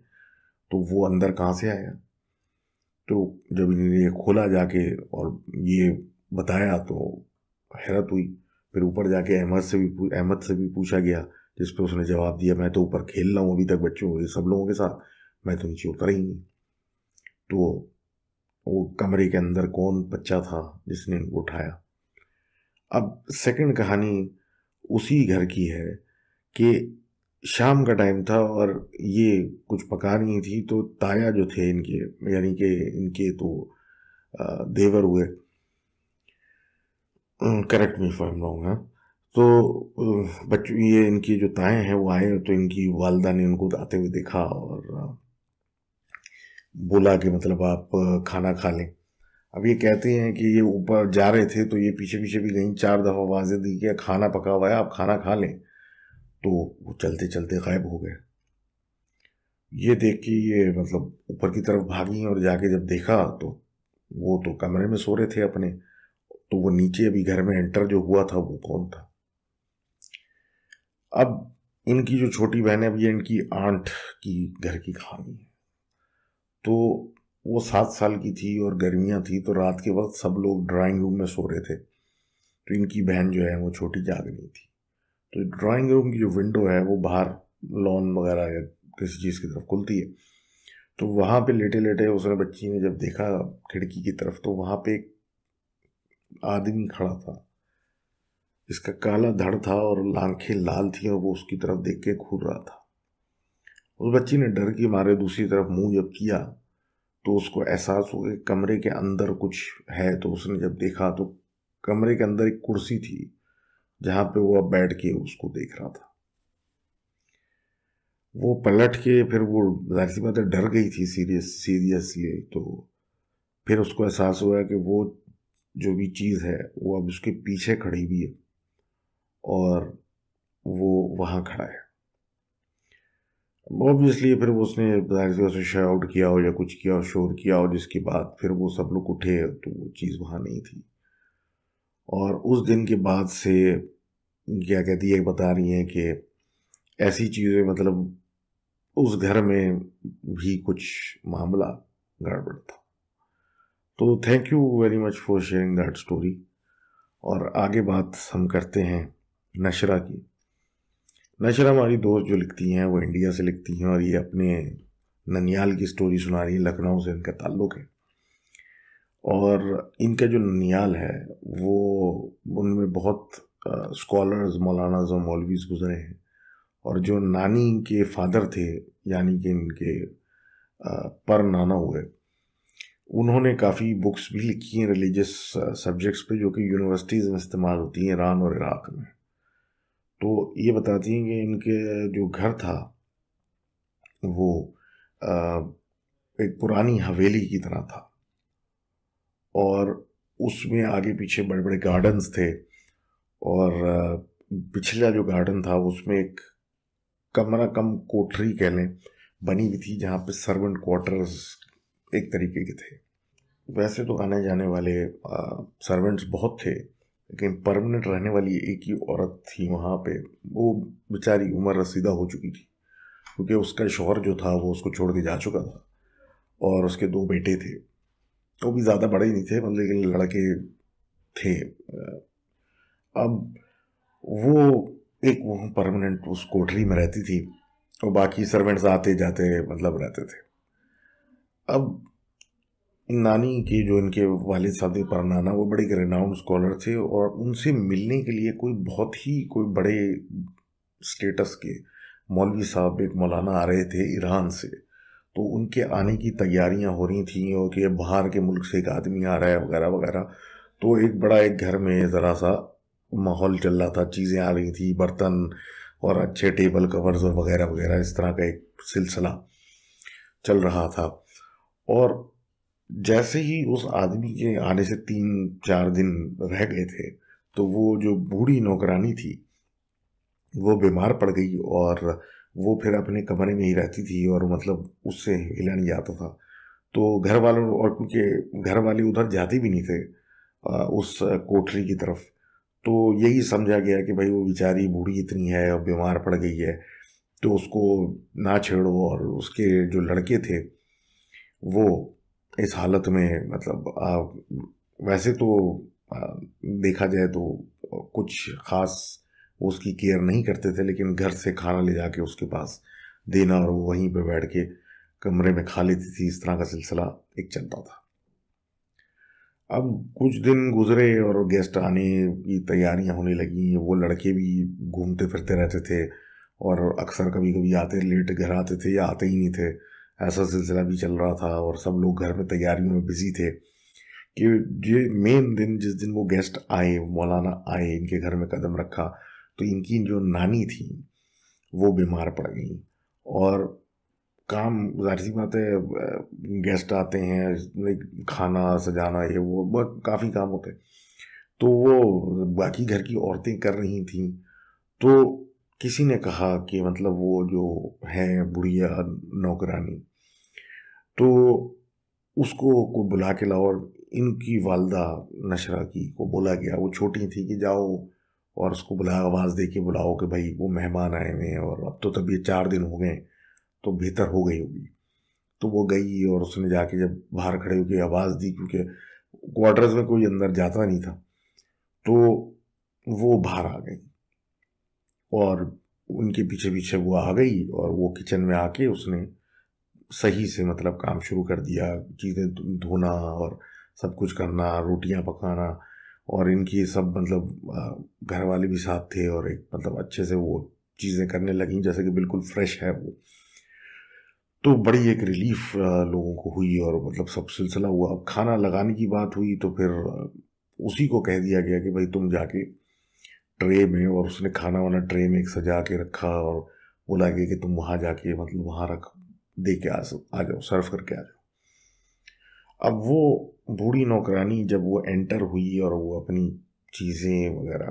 तो वो अंदर कहाँ से आया। तो जब इन्होंने ये खोला जाके और ये बताया तो हैरत हुई। फिर ऊपर जाके अहमद से भी पूछा गया, जिस पे उसने जवाब दिया मैं तो ऊपर खेल रहा हूँ अभी तक बच्चों ये सब लोगों के साथ, मैं तो नीचे उतरा ही नहीं। तो वो कमरे के अंदर कौन बच्चा था जिसने इनको उठाया। अब सेकंड कहानी उसी घर की है कि शाम का टाइम था और ये कुछ पका रही थी, तो ताया जो थे इनके, यानी कि इनके तो देवर हुए, correct me if I am wrong है। तो बच्चों ये इनकी जो ताएं हैं वो आए, तो इनकी वालदा ने उनको आते हुए देखा और बोला कि मतलब आप खाना खा लें। अब ये कहते हैं कि ये ऊपर जा रहे थे तो ये पीछे पीछे भी गई, 4 दफ़ा आवाज़ें दी कि खाना पका हुआ है आप खाना खा लें। तो वो चलते चलते गायब हो गए। ये देख के ये मतलब ऊपर की तरफ भागी और जाके जब देखा तो वो तो कमरे में सो रहे थे अपने, तो वो नीचे अभी घर में एंटर जो हुआ था वो कौन था। अब इनकी जो छोटी बहन है, अब ये इनकी आंट की घर की कहानी है। तो वो 7 साल की थी और गर्मियाँ थी, तो रात के वक्त सब लोग ड्राइंग रूम में सो रहे थे, तो इनकी बहन जो है वो छोटी जाग रही थी। तो ड्राइंग रूम की जो विंडो है वो बाहर लॉन वगैरह या किसी चीज़ की तरफ खुलती है। तो वहाँ पे लेटे लेटे उसने बच्ची ने जब देखा खिड़की की तरफ, तो वहाँ पे एक आदमी खड़ा था जिसका काला धड़ था और आंखें लाल थी, और वो उसकी तरफ देख के घूर रहा था। उस बच्ची ने डर के मारे दूसरी तरफ मुंह जब किया तो उसको एहसास हुआ कि कमरे के अंदर कुछ है। तो उसने जब देखा तो कमरे के अंदर एक कुर्सी थी जहाँ पे वो अब बैठ के उसको देख रहा था। वो पलट के फिर वो जाहिर सी बात है डर गई थी सीरियसली। तो फिर उसको एहसास हुआ कि वो जो भी चीज़ है वो अब उसके पीछे खड़ी हुई है और वो वहाँ खड़ा है। ऑब्वियसली फिर वो उसने जाहिर सी बात से शाउट किया हो या कुछ किया हो, शोर किया हो, जिसके बाद फिर वो सब लोग उठे तो वो चीज़ वहाँ नहीं थी। और उस दिन के बाद से क्या कहती है, बता रही हैं कि ऐसी चीज़ें मतलब उस घर में भी कुछ मामला गड़बड़ था। तो thank you very much for sharing that story. और आगे बात हम करते हैं नशरा की। नशरा हमारी दोस्त जो लिखती हैं वो इंडिया से लिखती हैं, और ये अपने ननियाल की स्टोरी सुना रही है। लखनऊ से इनका ताल्लुक़ है, और इनका जो ननियाल है वो उनमें बहुत स्कॉलर्स, मौलानाज और मौलवीज गुजरे हैं। और जो नानी के फादर थे, यानी कि इनके पर नाना हुए, उन्होंने काफ़ी बुक्स भी लिखी हैं रिलीजियस सब्जेक्ट्स पे, जो कि यूनिवर्सिटीज़ में इस्तेमाल होती हैं ईरान और इराक़ में। तो ये बताती हैं कि इनके जो घर था वो एक पुरानी हवेली की तरह था, और उसमें आगे पीछे बड़े बड़े गार्डन्स थे। और पिछला जो गार्डन था उसमें एक कमरा कम कोठरी कह लें बनी हुई थी, जहाँ पे सर्वेंट क्वार्टर्स एक तरीके के थे। वैसे तो आने जाने वाले सर्वेंट्स बहुत थे, लेकिन परमानेंट रहने वाली एक ही औरत थी वहाँ पे। वो बेचारी उम्र रसीदा हो चुकी थी, क्योंकि उसका शौहर जो था वो उसको छोड़ के जा चुका था, और उसके 2 बेटे थे। वो भी ज़्यादा बड़े नहीं थे, मतलब लेकिन लड़के थे। अब वो एक वो परमानेंट उस कोठरी में रहती थी, और बाकी सर्वेंट्स आते जाते मतलब रहते थे। अब नानी के जो इनके वालिद साहब थे, परनाना, वो बड़े रिनाउंड स्कॉलर थे, और उनसे मिलने के लिए कोई बड़े स्टेटस के मौलवी साहब, एक मौलाना आ रहे थे ईरान से। तो उनके आने की तैयारियां हो रही थी, और कि बाहर के मुल्क से एक आदमी आ रहा है वगैरह वगैरह। तो एक घर में ज़रा सा माहौल चल रहा था, चीज़ें आ रही थी, बर्तन और अच्छे टेबल कवर्स और वगैरह वगैरह, इस तरह का एक सिलसिला चल रहा था। और जैसे ही उस आदमी के आने से 3-4 दिन रह गए थे, तो वो जो बूढ़ी नौकरानी थी वो बीमार पड़ गई, और वो फिर अपने कमरे में ही रहती थी, और मतलब उससे हिला नहीं जाता था। तो घर वालों, और क्योंकि घर वाले उधर जाते भी नहीं थे उस कोठरी की तरफ, तो यही समझा गया कि भाई वो बेचारी बूढ़ी इतनी है और बीमार पड़ गई है, तो उसको ना छेड़ो। और उसके जो लड़के थे वो इस हालत में, मतलब वैसे तो देखा जाए तो कुछ खास उसकी केयर नहीं करते थे, लेकिन घर से खाना ले जाके उसके पास देना, और वो वहीं पे बैठ के कमरे में खा लेती थी। इस तरह का सिलसिला एक चलता था। अब कुछ दिन गुजरे और गेस्ट आने की तैयारियां होने लगी। वो लड़के भी घूमते फिरते रहते थे, और अक्सर कभी कभी आते लेट घर आते थे या आते ही नहीं थे। ऐसा सिलसिला भी चल रहा था, और सब लोग घर में तैयारियों में बिजी थे कि ये मेन दिन, जिस दिन वो गेस्ट आए, मौलाना आए, इनके घर में कदम रखा, तो इनकी जो नानी थी वो बीमार पड़ गई। और काम, जाहिर सी बात है, गेस्ट आते हैं, खाना सजाना, ये वो बहुत काफ़ी काम होते हैं। तो वो बाकी घर की औरतें कर रही थीं। तो किसी ने कहा कि मतलब वो जो है बुढ़िया नौकरानी, तो उसको को बुला के लाओ। और इनकी वालदा नशरा की को बोला गया, वो छोटी थी, कि जाओ और उसको बुला, आवाज़ दे के बुलाओ कि भाई वो मेहमान आए हुए हैं, और अब तो तब ये 4 दिन हो गए, तो बेहतर हो गई होगी। तो वो गई, और उसने जाके जब बाहर खड़े होकर आवाज़ दी, क्योंकि क्वार्टर्स में कोई अंदर जाता नहीं था, तो वो बाहर आ गई, और उनके पीछे पीछे वो आ गई, और वो किचन में आके उसने सही से मतलब काम शुरू कर दिया, चीज़ें धोना और सब कुछ करना, रोटियां पकाना। और इनकी सब मतलब घर वाले भी साथ थे, और एक मतलब अच्छे से वो चीज़ें करने लगी जैसे कि बिल्कुल फ्रेश है वो। तो बड़ी एक रिलीफ लोगों को हुई, और मतलब सब सिलसिला हुआ। अब खाना लगाने की बात हुई, तो फिर उसी को कह दिया गया कि भाई तुम जाके ट्रे में, और उसने खाना वाना ट्रे में एक सजा के रखा, और बोला गया कि तुम वहाँ जाके मतलब वहाँ रख दे के आ जाओ, सर्व करके आ जाओ। अब वो बूढ़ी नौकरानी जब वो एंटर हुई और वो अपनी चीज़ें वगैरह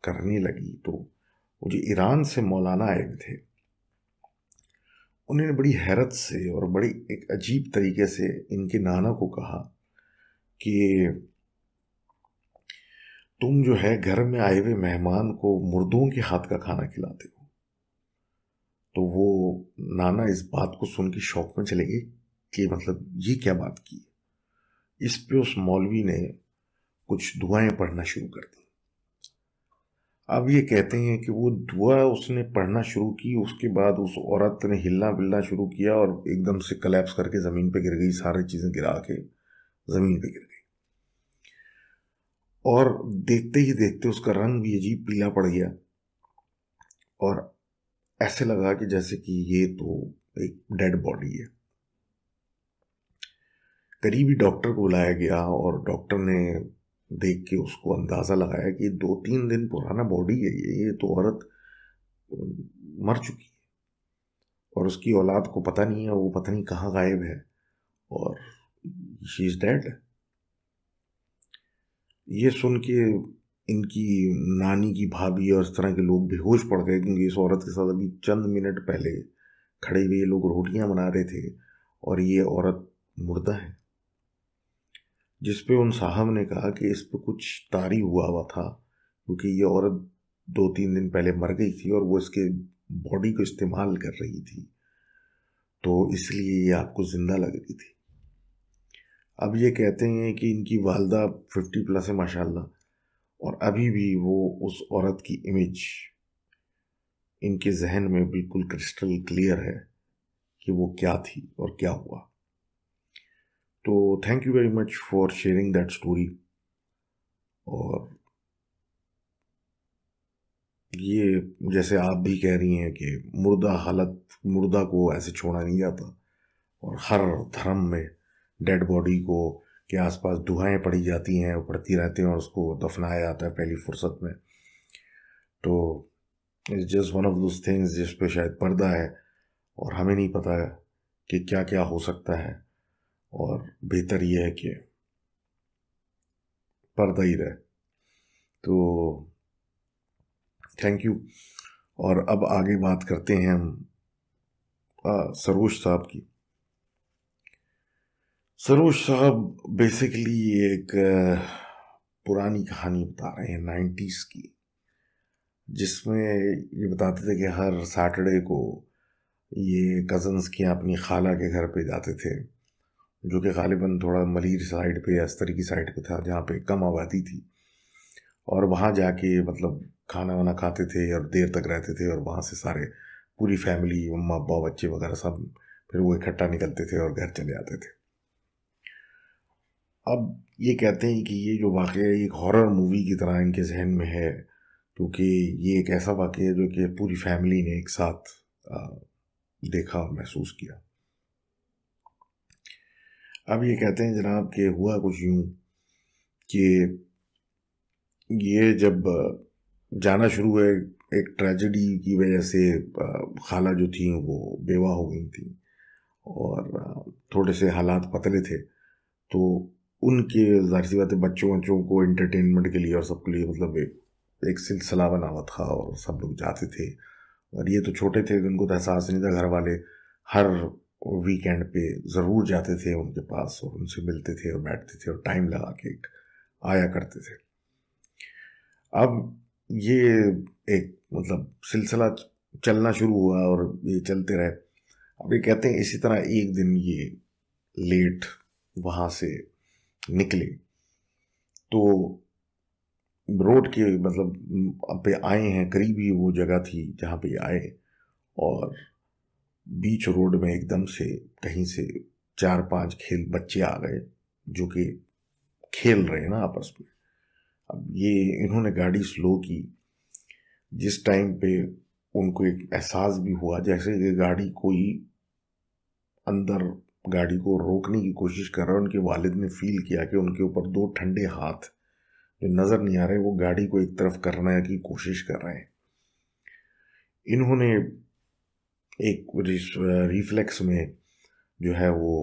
करने लगी, तो वो जो ईरान से मौलाना आए थे, उन्होंने बड़ी हैरत से और बड़ी एक अजीब तरीके से इनके नाना को कहा कि तुम जो है घर में आए हुए मेहमान को मुर्दों के हाथ का खाना खिलाते हो। तो वो नाना इस बात को सुन के शौक में चले गए कि मतलब ये क्या बात की। इस पे उस मौलवी ने कुछ दुआएं पढ़ना शुरू कर दी। अब ये कहते हैं कि वो दुआ उसने पढ़ना शुरू की, उसके बाद उस औरत ने हिलना बिलना शुरू किया, और एकदम से कलेप्स करके ज़मीन पे गिर गई, सारी चीज़ें गिरा के ज़मीन पे गिर गई। और देखते ही देखते उसका रंग भी अजीब पीला पड़ गया, और ऐसे लगा कि जैसे कि ये तो एक डेड बॉडी है। करीबी डॉक्टर को बुलाया गया, और डॉक्टर ने देख के उसको अंदाज़ा लगाया कि 2-3 दिन पुराना बॉडी है, ये तो औरत मर चुकी है, और उसकी औलाद को पता नहीं है, वो पता नहीं कहाँ गायब है, और शी इज़ डेड। ये सुन के इनकी नानी की भाभी और इस तरह के लोग बेहोश पड़ गए, क्योंकि इस औरत के साथ अभी चंद मिनट पहले खड़े हुए ये लोग रोटियां बना रहे थे और ये औरत मुर्दा है। जिस पे उन साहब ने कहा कि इस पे कुछ तारी हुआ था, क्योंकि ये औरत 2-3 दिन पहले मर गई थी और वो इसके बॉडी को इस्तेमाल कर रही थी, तो इसलिए ये आपको जिंदा लग रही थी। अब ये कहते हैं कि इनकी वालदा 50+ है माशाल्लाह, और अभी भी वो उस औरत की इमेज इनके जहन में बिल्कुल क्रिस्टल क्लियर है कि वो क्या थी और क्या हुआ। तो thank you very much for sharing that story. और ये जैसे आप भी कह रही हैं कि मुर्दा को ऐसे छोड़ा नहीं जाता, और हर धर्म में डेड बॉडी को के आसपास दुआएं पड़ी जाती हैं, पढ़ती रहते हैं और उसको दफनाया जाता है पहली फुर्सत में। तो it's just one of those things जिस पे शायद पर्दा है और हमें नहीं पता है कि क्या क्या हो सकता है, और बेहतर ये है कि पर्दा ही रहे। तो थैंक यू। और अब आगे बात करते हैं हम सरोज साहब की। सरोज साहब बेसिकली एक पुरानी कहानी बता रहे हैं 90s की, जिसमें ये बताते थे कि हर सैटरडे को ये कज़न्स के अपनी खाला के घर पे जाते थे, जो कि गालिबन थोड़ा मलीर साइड पे या अस्तर की साइड पे था, जहाँ पे कम आबादी थी। और वहाँ जाके मतलब खाना वाना खाते थे और देर तक रहते थे, और वहाँ से सारे पूरी फैमिली, अम्मा अब्बा बच्चे वगैरह सब फिर वो इकट्ठा निकलते थे और घर चले आते थे। अब ये कहते हैं कि ये जो वाक़या एक हॉरर मूवी की तरह इनके जहन में है, क्योंकि ये एक ऐसा वाक़या है जो कि पूरी फैमिली ने एक साथ देखा और महसूस किया। अब ये कहते हैं जनाब कि हुआ कुछ यूँ कि ये जब जाना शुरू हुए, एक ट्रेजेडी की वजह से खाला जो थी वो बेवा हो गई थी, और थोड़े से हालात पतले थे, तो उनके ज़ाहिर सी बात है बच्चों को एंटरटेनमेंट के लिए और सबके लिए मतलब एक सिलसिला बना हुआ था और सब लोग जाते थे। और ये तो छोटे थे, उनको तो एहसास नहीं था। घर वाले हर वीकेंड पे ज़रूर जाते थे उनके पास और उनसे मिलते थे और बैठते थे और टाइम लगा के आया करते थे। अब ये एक मतलब सिलसिला चलना शुरू हुआ और ये चलते रहे। अब ये कहते हैं इसी तरह एक दिन ये लेट वहाँ से निकले, तो रोड के मतलब पे आए हैं, करीब ही वो जगह थी जहाँ पे आए, और बीच रोड में एकदम से कहीं से 4-5 बच्चे आ गए जो कि खेल रहे हैं ना आपस में। अब ये इन्होंने गाड़ी स्लो की, जिस टाइम पे उनको एक एहसास भी हुआ जैसे कि गाड़ी कोई अंदर गाड़ी को रोकने की कोशिश कर रहा है। उनके वालिद ने फील किया कि उनके ऊपर 2 ठंडे हाथ जो नज़र नहीं आ रहे वो गाड़ी को एक तरफ करने की कोशिश कर रहे हैं। इन्होंने एक रिफ्लेक्स में जो है वो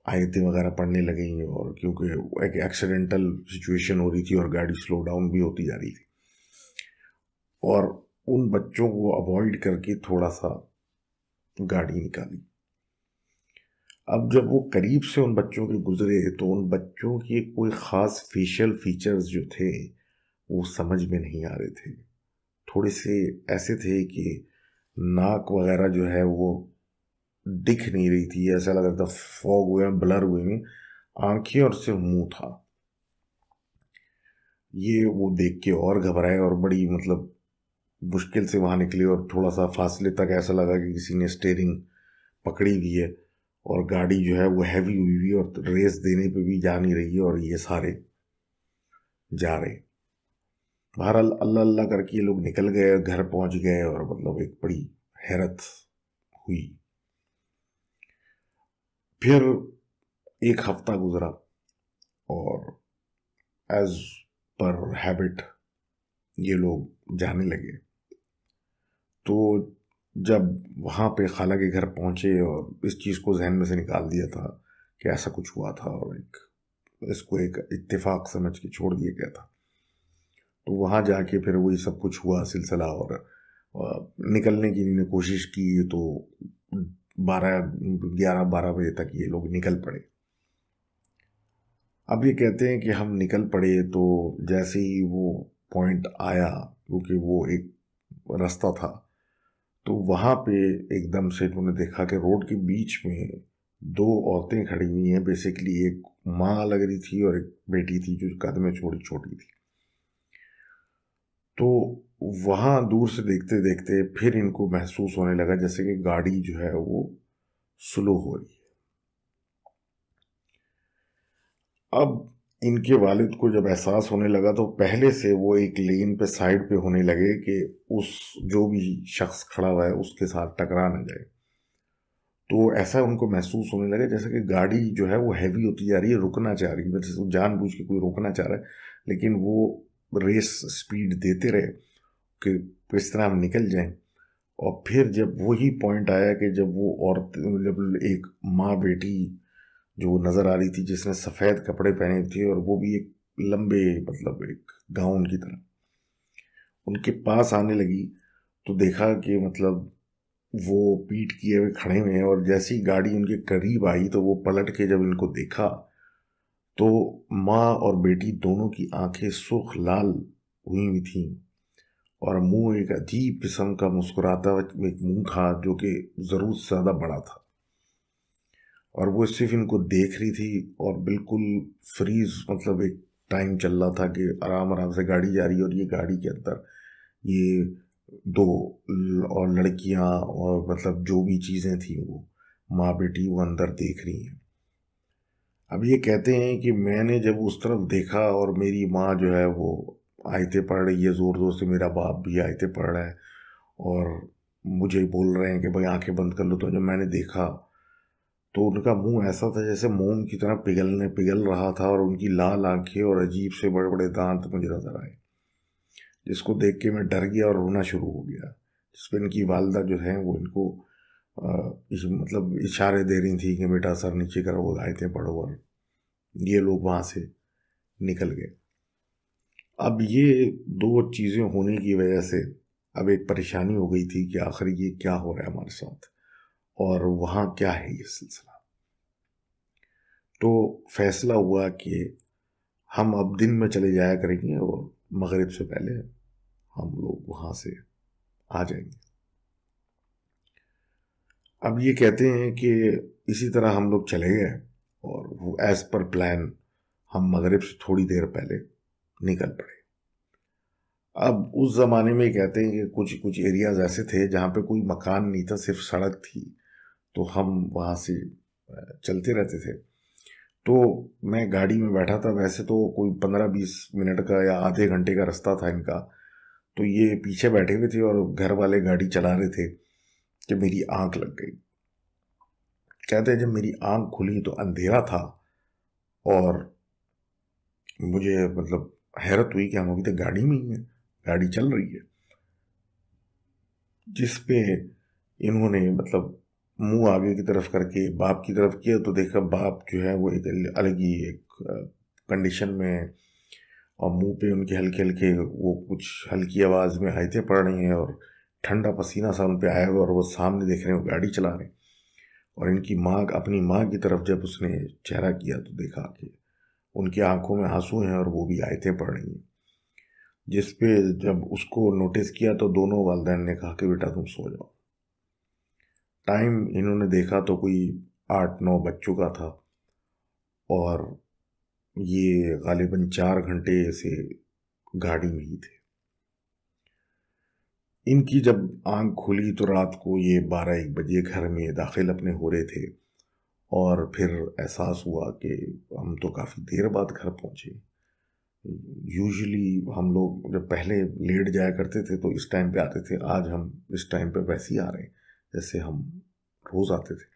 आयतें वगैरह पढ़ने लगी, और क्योंकि एक एक्सीडेंटल सिचुएशन हो रही थी और गाड़ी स्लो डाउन भी होती जा रही थी, और उन बच्चों को अवॉइड करके थोड़ा सा गाड़ी निकाली। अब जब वो करीब से उन बच्चों के गुजरे तो उन बच्चों के कोई ख़ास फेशियल फीचर्स जो थे वो समझ में नहीं आ रहे थे। थोड़े से ऐसे थे कि नाक वगैरह जो है वो दिख नहीं रही थी, ऐसा लग रहा था फॉग हुए हैं, ब्लर हुए हैं आंखें और सिर्फ मुंह था। ये वो देख के और घबराए और बड़ी मतलब मुश्किल से वहाँ निकले, और थोड़ा सा फासले तक ऐसा लगा कि किसी ने स्टीयरिंग पकड़ी हुई है और गाड़ी जो है वो हैवी हुई हुई और रेस देने पे भी जा नहीं रही है, और ये सारे जा रहे। बहरहाल अल्लाह अल्लाह करके ये लोग निकल गए, घर पहुंच गए, और मतलब एक बड़ी हैरत हुई। फिर एक हफ्ता गुजरा और एज पर हैबिट ये लोग जाने लगे। तो जब वहाँ पे खाला के घर पहुँचे और इस चीज़ को जहन में से निकाल दिया था कि ऐसा कुछ हुआ था, और इसको एक इत्तेफाक समझ के छोड़ दिया गया था, तो वहाँ जाके फिर वही सब कुछ हुआ सिलसिला, और निकलने की इन्होंने कोशिश की तो 11 बजे तक ये लोग निकल पड़े। अब ये कहते हैं कि हम निकल पड़े, तो जैसे ही वो पॉइंट आया, क्योंकि वो एक रास्ता था, तो वहाँ पे एकदम से उन्होंने देखा कि रोड के बीच में दो औरतें खड़ी हुई हैं। बेसिकली एक माँ लग रही थी और एक बेटी थी जो कद में छोटी छोटी थी। तो वहाँ दूर से देखते देखते फिर इनको महसूस होने लगा जैसे कि गाड़ी जो है वो स्लो हो रही है। अब इनके वालिद को जब एहसास होने लगा तो पहले से वो एक लेन पे साइड पे होने लगे कि उस जो भी शख्स खड़ा हुआ है उसके साथ टकरा ना जाए। तो ऐसा उनको महसूस होने लगा जैसे कि गाड़ी जो है वो हैवी होती जा रही है, रुकना चाह रही है, जैसे जानबूझ के कोई रोकना चाह रहा है, लेकिन वो रेस स्पीड देते रहे कि किस तरह हम निकल जाएं। और फिर जब वही पॉइंट आया कि जब वो औरत, जब एक माँ बेटी जो नज़र आ रही थी जिसने सफ़ेद कपड़े पहने थे और वो भी एक लंबे, मतलब एक गाउन की तरह, उनके पास आने लगी, तो देखा कि मतलब वो पीठ किए हुए खड़े हुए हैं। और जैसी गाड़ी उनके करीब आई तो वो पलट के जब इनको देखा तो माँ और बेटी दोनों की आंखें सुर्ख लाल हुई हुई थीं, और मुंह एक अजीब किस्म का मुस्कुराता हुआ एक मुंह था जो कि ज़रूर से ज़्यादा बड़ा था। और वो सिर्फ इनको देख रही थी और बिल्कुल फ्रीज, मतलब एक टाइम चल रहा था कि आराम आराम से गाड़ी जा रही है और ये गाड़ी के अंदर ये दो और लड़कियां और मतलब जो भी चीज़ें थी वो माँ बेटी वो अंदर देख रही हैं। अब ये कहते हैं कि मैंने जब उस तरफ देखा और मेरी माँ जो है वो आयतें पढ़ रही है ज़ोर ज़ोर से, मेरा बाप भी आयतें पढ़ रहा है और मुझे बोल रहे हैं कि भाई आंखें बंद कर लो, तो जब मैंने देखा तो उनका मुंह ऐसा था जैसे मोम की तरह पिघल रहा था, और उनकी लाल आंखें और अजीब से बड़े बड़े दांत मुझे नजर आए, जिसको देख के मैं डर गया और रोना शुरू हो गया। जिस पर इनकी वालदा जो है वो इनको मतलब इशारे दे रही थी कि बेटा सर नीचे करो, वो आयतें पढ़ो, और ये लोग वहाँ से निकल गए। अब ये दो चीज़ें होने की वजह से अब एक परेशानी हो गई थी कि आखिर ये क्या हो रहा है हमारे साथ और वहाँ क्या है ये सिलसिला। तो फैसला हुआ कि हम अब दिन में चले जाया करेंगे और मगरिब से पहले हम लोग वहाँ से आ जाएंगे। अब ये कहते हैं कि इसी तरह हम लोग चले गए और वो एज पर प्लान हम मगरिब से थोड़ी देर पहले निकल पड़े। अब उस ज़माने में कहते हैं कि कुछ कुछ एरियाज ऐसे थे जहाँ पे कोई मकान नहीं था, सिर्फ सड़क थी, तो हम वहाँ से चलते रहते थे। तो मैं गाड़ी में बैठा था, वैसे तो कोई 15-20 मिनट का या आधे घंटे का रास्ता था इनका, तो ये पीछे बैठे हुए थे और घर वाले गाड़ी चला रहे थे कि मेरी आंख लग गई। कहते हैं जब मेरी आंख खुली तो अंधेरा था और मुझे मतलब हैरत हुई कि हम अभी तक गाड़ी में ही हैं, गाड़ी चल रही है। जिस पे इन्होंने मतलब मुंह आगे की तरफ करके बाप की तरफ किया तो देखा बाप जो है वो एक अलग ही एक कंडीशन में, और मुंह पे उनके हल्के हल्के वो कुछ हल्की आवाज़ में आयतें पढ़ रही हैं और ठंडा पसीना सा उन पे आया हुआ, और वो सामने देख रहे हैं, वो गाड़ी चला रहे हैं। और इनकी माँ, अपनी माँ की तरफ जब उसने चेहरा किया तो देखा कि उनकी आंखों में आंसू हैं और वो भी आयतें पढ़ रही हैं। जिस पे जब उसको नोटिस किया तो दोनों वालिदैन ने कहा कि बेटा तुम सो जाओ। टाइम इन्होंने देखा तो कोई 8-9 बज चुका था और ये गालिबन 4 घंटे से गाड़ी में ही थे। इनकी जब आंख खुली तो रात को ये 12-1 बजे घर में दाखिल अपने हो रहे थे, और फिर एहसास हुआ कि हम तो काफ़ी देर बाद घर पहुँचे। यूजुअली हम लोग जब पहले लेट जाया करते थे तो इस टाइम पे आते थे, आज हम इस टाइम पे वैसे ही आ रहे हैं जैसे हम रोज़ आते थे।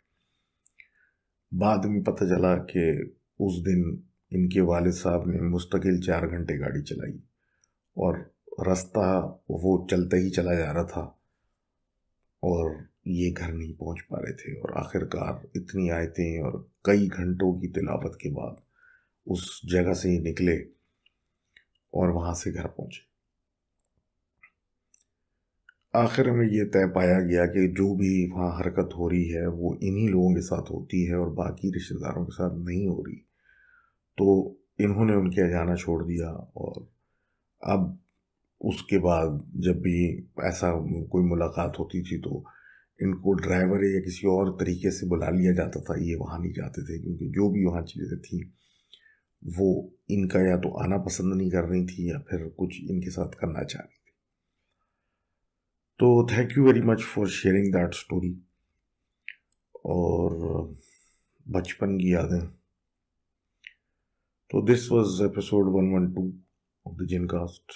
बाद में पता चला कि उस दिन इनके वालिद साहब ने मुस्तकिल 4 घंटे गाड़ी चलाई और रास्ता वो चलते ही चला जा रहा था और ये घर नहीं पहुंच पा रहे थे, और आखिरकार इतनी आयतें और कई घंटों की तिलावत के बाद उस जगह से ही निकले और वहाँ से घर पहुँचे। आखिर में ये तय पाया गया कि जो भी वहाँ हरकत हो रही है वो इन्हीं लोगों के साथ होती है और बाकी रिश्तेदारों के साथ नहीं हो रही। तो इन्होंने उनके यहाँ जाना छोड़ दिया। और अब उसके बाद जब भी ऐसा कोई मुलाकात होती थी तो इनको ड्राइवर या किसी और तरीके से बुला लिया जाता था, ये वहाँ नहीं जाते थे क्योंकि जो भी वहाँ चीज़ें थी वो इनका या तो आना पसंद नहीं कर रही थी या फिर कुछ इनके साथ करना चाह रही थी। तो thank you very much for sharing that story. और बचपन की यादें। तो this was episode 112 of the जिनकास्ट।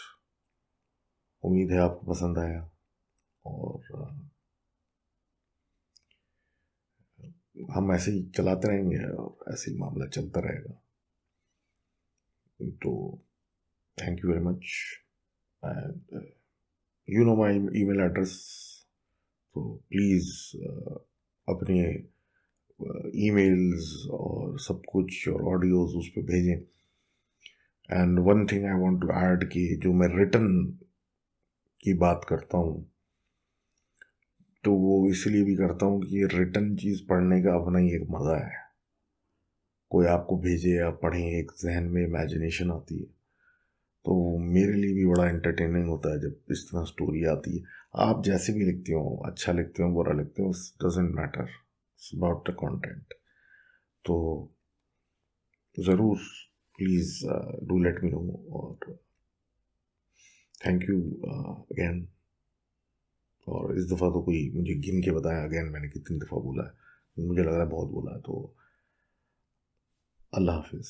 उम्मीद है आपको पसंद आया और हम ऐसे ही चलाते रहेंगे और ऐसे ही मामला चलता रहेगा। तो thank you very much and you know my email address. तो प्लीज़ अपने ईमेल्स और सब कुछ और ऑडियोज उस पर भेजें। And one thing I want to add कि जो मैं रिटर्न की बात करता हूँ तो वो इसलिए भी करता हूँ कि रिटर्न चीज़ पढ़ने का अपना ही एक मज़ा है। कोई आपको भेजे या पढ़ें, एक जहन में इमेजिनेशन आती है। तो मेरे लिए भी बड़ा एंटरटेनिंग होता है जब इस तरह स्टोरी आती है। आप जैसे भी लिखते हो, अच्छा लिखते हो बुरा लिखते हो, doesn't matter, it's about the content. तो ज़रूर please do let me know. और थैंक यू अगेन। और इस दफ़ा तो कोई मुझे गिन के बताया अगेन मैंने कितनी दफ़ा बोला है, मुझे लग रहा है बहुत बोला है। तो अल्लाह हाफिज़।